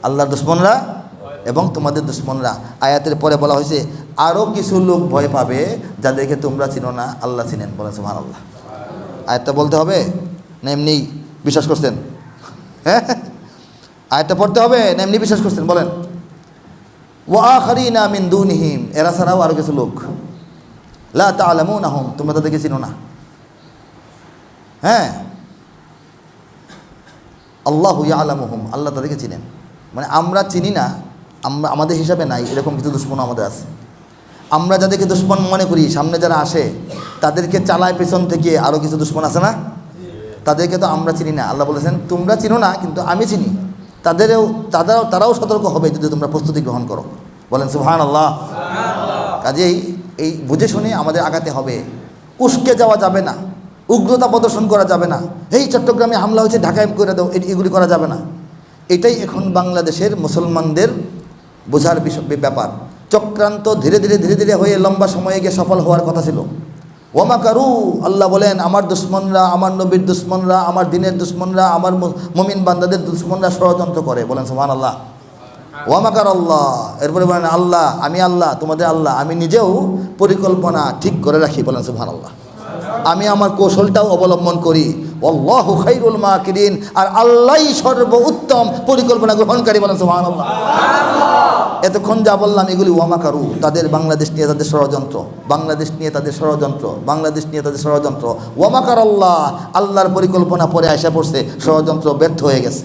আল্লাহর দুশ্মনরা এবং তোমাদের দুশ্মনরা। আয়াতের পরে বলা হয়েছে আরও কিছু লোক ভয় পাবে যাদেরকে তোমরা চিনো না, আল্লাহ চিনেন, বলেন সুবহানাল্লাহ। আয়াতটা বলতে হবে না এমনি বিশ্বাস করছেন? হ্যাঁ, আয়াতটা পড়তে হবে না এমনি বিশ্বাস করছেন? বলেন। ওয়া আখারিনা মিন দুনিহিম, এরা ছাড়াও আরও কিছু লোক, লা তা'লামুনাহুম, তোমরা তাদেরকে চিনো না। হ্যাঁ, আল্লাহু ইয়ালামুহুম, আল্লাহ তাদেরকে চিনেন। মানে আমরা চিনি না, আমরা আমাদের হিসাবে নাই, এরকম কিছু দুশ্মন আমাদের আছে। আমরা যাদেরকে দুশ্মন মনে করি, সামনে যারা আসে তাদেরকে চালায় পেছন থেকে আরও কিছু দুশ্মন আছে না, তাদেরকে তো আমরা চিনি না। আল্লাহ বলেছেন তোমরা চিনো না কিন্তু আমি চিনি, তারাও সতর্ক হবে যদি তোমরা প্রস্তুতি গ্রহণ করো, বলেন সুবহানাল্লাহ। কাজেই এই বুঝে শুনে আমাদের আগাতে হবে, উস্কে যাওয়া যাবে না, উগ্রতা প্রদর্শন করা যাবে না, এই চট্টগ্রামে হামলা হয়েছে ঢাকায় করে দাও, এগুলি করা যাবে না। এটাই এখন বাংলাদেশের মুসলমানদের বোঝার ব্যাপার। চক্রান্ত ধীরে ধীরে হয়ে লম্বা সময়ে গিয়ে সফল হওয়ার কথা ছিল, ওয়ামাকারু, আল্লাহ বলেন আমার দুশ্মনরা, আমার নবীর দুশ্মনরা, আমার দিনের দুশ্মনরা, আমার মুমিন বান্দাদের দুশ্মনরা ষড়যন্ত্র করে। বলেন সুবহানাল্লাহ। ওয়ামাকার আল্লাহ, এরপরে বলেন আল্লাহ, আমি আল্লাহ তোমাদের আল্লাহ, আমি নিজেও পরিকল্পনা ঠিক করে রাখি। বলেন সুবহানাল্লাহ। আমি আমার কৌশলটাও অবলম্বন করি। আল্লাহু খায়রুল মাকিরিন, আর আল্লাহই সর্বোত্তম পরিকল্পনা গ্রহণকারী। বলেন সুবহানাল্লাহ। এতক্ষণ যা বললাম এগুলি ওয়ামাকারু, তাদের বাংলাদেশ নিয়ে তাদের ষড়যন্ত্র, বাংলাদেশ নিয়ে তাদের ষড়যন্ত্র, বাংলাদেশ নিয়ে তাদের ষড়যন্ত্র। ওয়ামাকার আল্লাহ, আল্লাহর পরিকল্পনা পরে আসা পড়ছে, ষড়যন্ত্র ব্যর্থ হয়ে গেছে।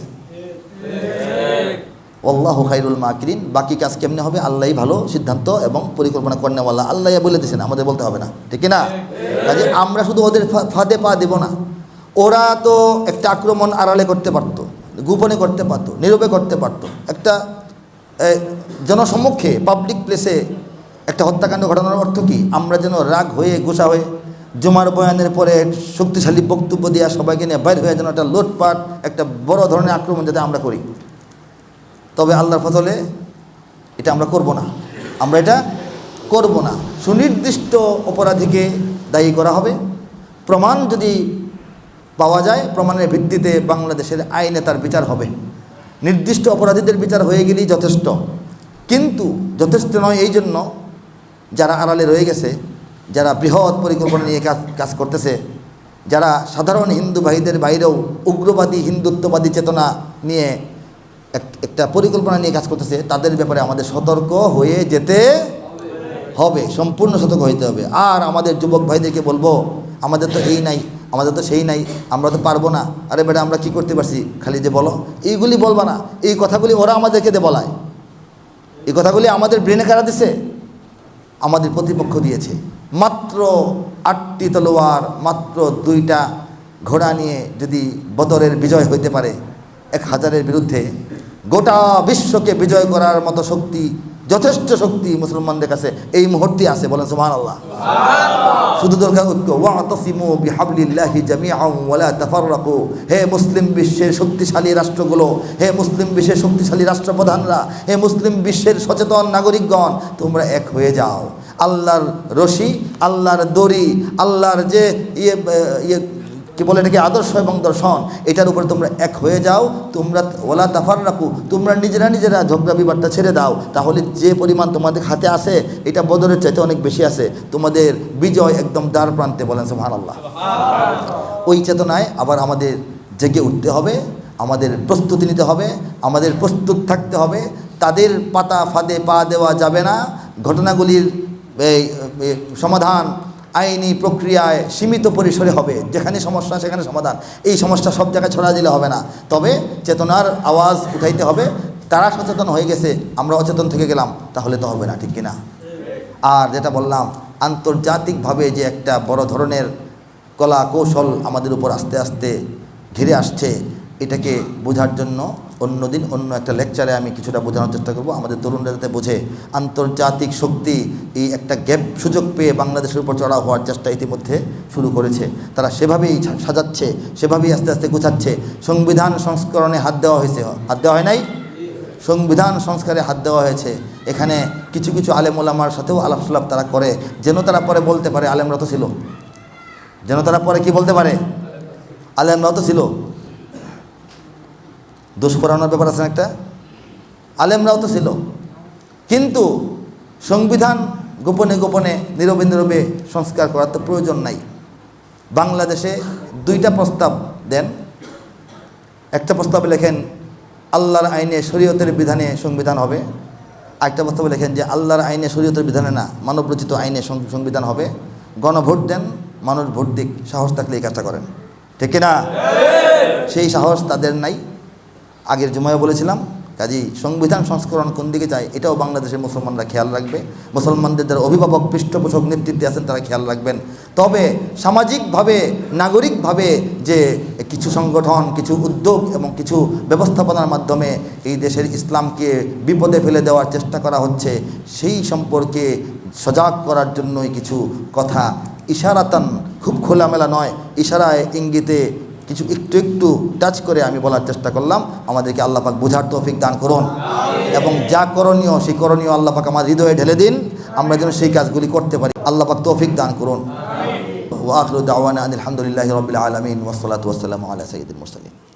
আল্লাহু খায়রুল মাকিরিন, বাকি কাজ কেমনে হবে আল্লাহই ভালো সিদ্ধান্ত এবং পরিকল্পনা করেনওয়ালা, আল্লাহ বলে দিয়েছেন, আমাদের বলতে হবে না, ঠিক না? কাজে আমরা শুধু ওদের ফাঁদে পা দেব না। ওরা তো একটা আক্রমণ আড়ালে করতে পারতো, গোপনে করতে পারতো, নীরবে করতে পারতো। একটা জনসম্মুখে পাবলিক প্লেসে একটা হত্যাকাণ্ড ঘটানোর অর্থ কি? আমরা যেন রাগ হয়ে গোসা হয়ে জুমার বয়ানের পরে শক্তিশালী বক্তব্য দেওয়া সবাইকে নিয়ে বাইর হয়ে যেন একটা লুটপাট, একটা বড় ধরনের আক্রমণ যাতে আমরা করি। তবে আল্লাহর ফজলে এটা আমরা করব না, আমরা এটা করব না। সুনির্দিষ্ট অপরাধীকে দায়ী করা হবে। প্রমাণ যদি পাওয়া যায়, প্রমাণের ভিত্তিতে বাংলাদেশের আইনে তার বিচার হবে। নির্দিষ্ট অপরাধীদের বিচার হয়ে গেলেই যথেষ্ট। কিন্তু যথেষ্ট নয় এই জন্য যারা আড়ালে রয়ে গেছে, যারা বৃহৎ পরিকল্পনা নিয়ে কাজ করতেছে, যারা সাধারণ হিন্দু ভাইদের বাইরেও উগ্রবাদী হিন্দুত্ববাদী চেতনা নিয়ে একটা পরিকল্পনা নিয়ে কাজ করতেছে, তাদের ব্যাপারে আমাদের সতর্ক হয়ে যেতে হবে, সম্পূর্ণ সতর্ক হইতে হবে। আর আমাদের যুবক ভাইদেরকে বলবো, আমাদের তো এই নাই, আমাদের তো সেই নাই, আমরা তো পারবো না, আরে বেটা আমরা কি করতে পারছি, খালি যে বলো, এইগুলি বলবা না। এই কথাগুলি ওরা আমাদেরকে বলায়, এই কথাগুলি আমাদের ব্রেনে কারা দিছে? আমাদের প্রতিপক্ষ দিয়েছে। মাত্র 8টি তলোয়ার, মাত্র 2টা ঘোড়া নিয়ে যদি বদরের বিজয় হইতে পারে 1000-এর বিরুদ্ধে, গোটা বিশ্বকে বিজয় করার মতো শক্তি, যথেষ্ট শক্তি মুসলমানদের কাছে এই মুহূর্তে আছে। বলেন সুবহানাল্লাহ। শুধু দরকার ঐক্য। ওয়াতাসিমু বিহাবলিল্লাহি জামিআন ওয়ালা তাফাররাকু। হে মুসলিম বিশ্বের শক্তিশালী রাষ্ট্রগুলো, হে মুসলিম বিশ্বের শক্তিশালী রাষ্ট্রপ্রধানরা, হে মুসলিম বিশ্বের সচেতন নাগরিকগণ, তোমরা এক হয়ে যাও। আল্লাহর রশি, আল্লাহর দড়ি, আল্লাহর যে কি বলে এটাকে আদর্শ এবং দর্শন, এটার উপরে তোমরা এক হয়ে যাও। তোমরা ওয়ালা তাফাররাকু, তোমরা নিজেরা ঝগড়া বিবাদটা ছেড়ে দাও। তাহলে যে পরিমাণ তোমাদের হাতে আছে, এটা বদরের চাইতে অনেক বেশি আছে। তোমাদের বিজয় একদম দ্বার প্রান্তে। বলেন সুবহানাল্লাহ। ওই চেতনায় আবার আমাদের জেগে উঠতে হবে, আমাদের প্রস্তুতি নিতে হবে, আমাদের প্রস্তুত থাকতে হবে। তাদের পাতা ফাঁদে পা দেওয়া যাবে না। ঘটনাগুলির সমাধান আইনি প্রক্রিয়ায় সীমিত পরিসরে হবে। যেখানে সমস্যা সেখানে সমাধান। এই সমস্যা সব জায়গায় ছড়া দিলে হবে না। তবে চেতনার আওয়াজ উঠাইতে হবে। তারা সচেতন হয়ে গেছে, আমরা অচেতন থেকে গেলাম, তাহলে তো হবে না, ঠিক কিনা? আর যেটা বললাম, আন্তর্জাতিকভাবে যে একটা বড় ধরনের কলা কৌশল আমাদের উপর আস্তে আস্তে ঘিরে আসছে, এটাকে বোঝার জন্য অন্যদিন অন্য একটা লেকচারে আমি কিছুটা বোঝানোর চেষ্টা করব। আমাদের তরুণরা যাতে বোঝে আন্তর্জাতিক শক্তি এই একটা গ্যাপ সুযোগ পেয়ে বাংলাদেশের উপর চড়া হওয়ার চেষ্টা ইতিমধ্যে শুরু করেছে। তারা সেভাবেই সাজাচ্ছে, সেভাবেই আস্তে আস্তে গোছাচ্ছে। সংবিধান সংস্করণে হাত দেওয়া হয়েছে, হাত দেওয়া হয় নাই? সংবিধান সংস্কারে হাত দেওয়া হয়েছে। এখানে কিছু কিছু আলেম ওলামার সাথেও আলাপ সালাপ তারা করে, যেন তারা পরে বলতে পারে আলেমরা তো ছিল, যেন তারা পরে কি বলতে পারে, আলেমরাও তো ছিল। দোষ করানোর ব্যাপার আছে একটা, আলেমরাও তো ছিল। কিন্তু সংবিধান গোপনে গোপনে নীরবে নীরবে সংস্কার করার তো প্রয়োজন নাই। বাংলাদেশে 2টা প্রস্তাব দেন। একটা প্রস্তাবে লেখেন আল্লাহর আইনে শরীয়তের বিধানে সংবিধান হবে। আরেকটা প্রস্তাবে লেখেন যে আল্লাহর আইনে শরীয়তের বিধানে না, মানবরচিত আইনে সংবিধান হবে। গণভোট দেন, মানুষ ভোট দিক, সাহস থাকলে এই কাজটা করেন, ঠিক কিনা? সেই সাহস তাদের নাই। আগের জুমায় বলেছিলাম, কাজী সংবিধান সংস্করণ কোন দিকে যায় এটাও বাংলাদেশের মুসলমানরা খেয়াল রাখবে। মুসলমানদের যারা অভিভাবক পৃষ্ঠপোষক নেতৃত্বে আছেন তারা খেয়াল রাখবেন। তবে সামাজিকভাবে নাগরিকভাবে যে কিছু সংগঠন, কিছু উদ্যোগ এবং কিছু ব্যবস্থাপনার মাধ্যমে এই দেশের ইসলামকে বিপদে ফেলে দেওয়ার চেষ্টা করা হচ্ছে, সেই সম্পর্কে সজাগ করার জন্যই কিছু কথা ইশারাতান, খুব খোলামেলা নয়, ইশারায় ইঙ্গিতে কিছু একটু একটু টাচ করে আমি বলার চেষ্টা করলাম। আমাদেরকে আল্লাহ পাক বোঝার তৌফিক দান করুন এবং যা করণীয় সেই করণীয় আল্লাহ পাক আমার হৃদয়ে ঢেলে দিন, আমরা যেন সেই কাজগুলি করতে পারি। আল্লাহ পাক তৌফিক দান করুন। ওয়া আখিরু দাওয়ানা আনিল হামদুলিল্লাহি রাব্বিল আলামিন ওয়াসসালাতু ওয়াসসালামু আলা সাইয়্যিদিল মুরসালিন।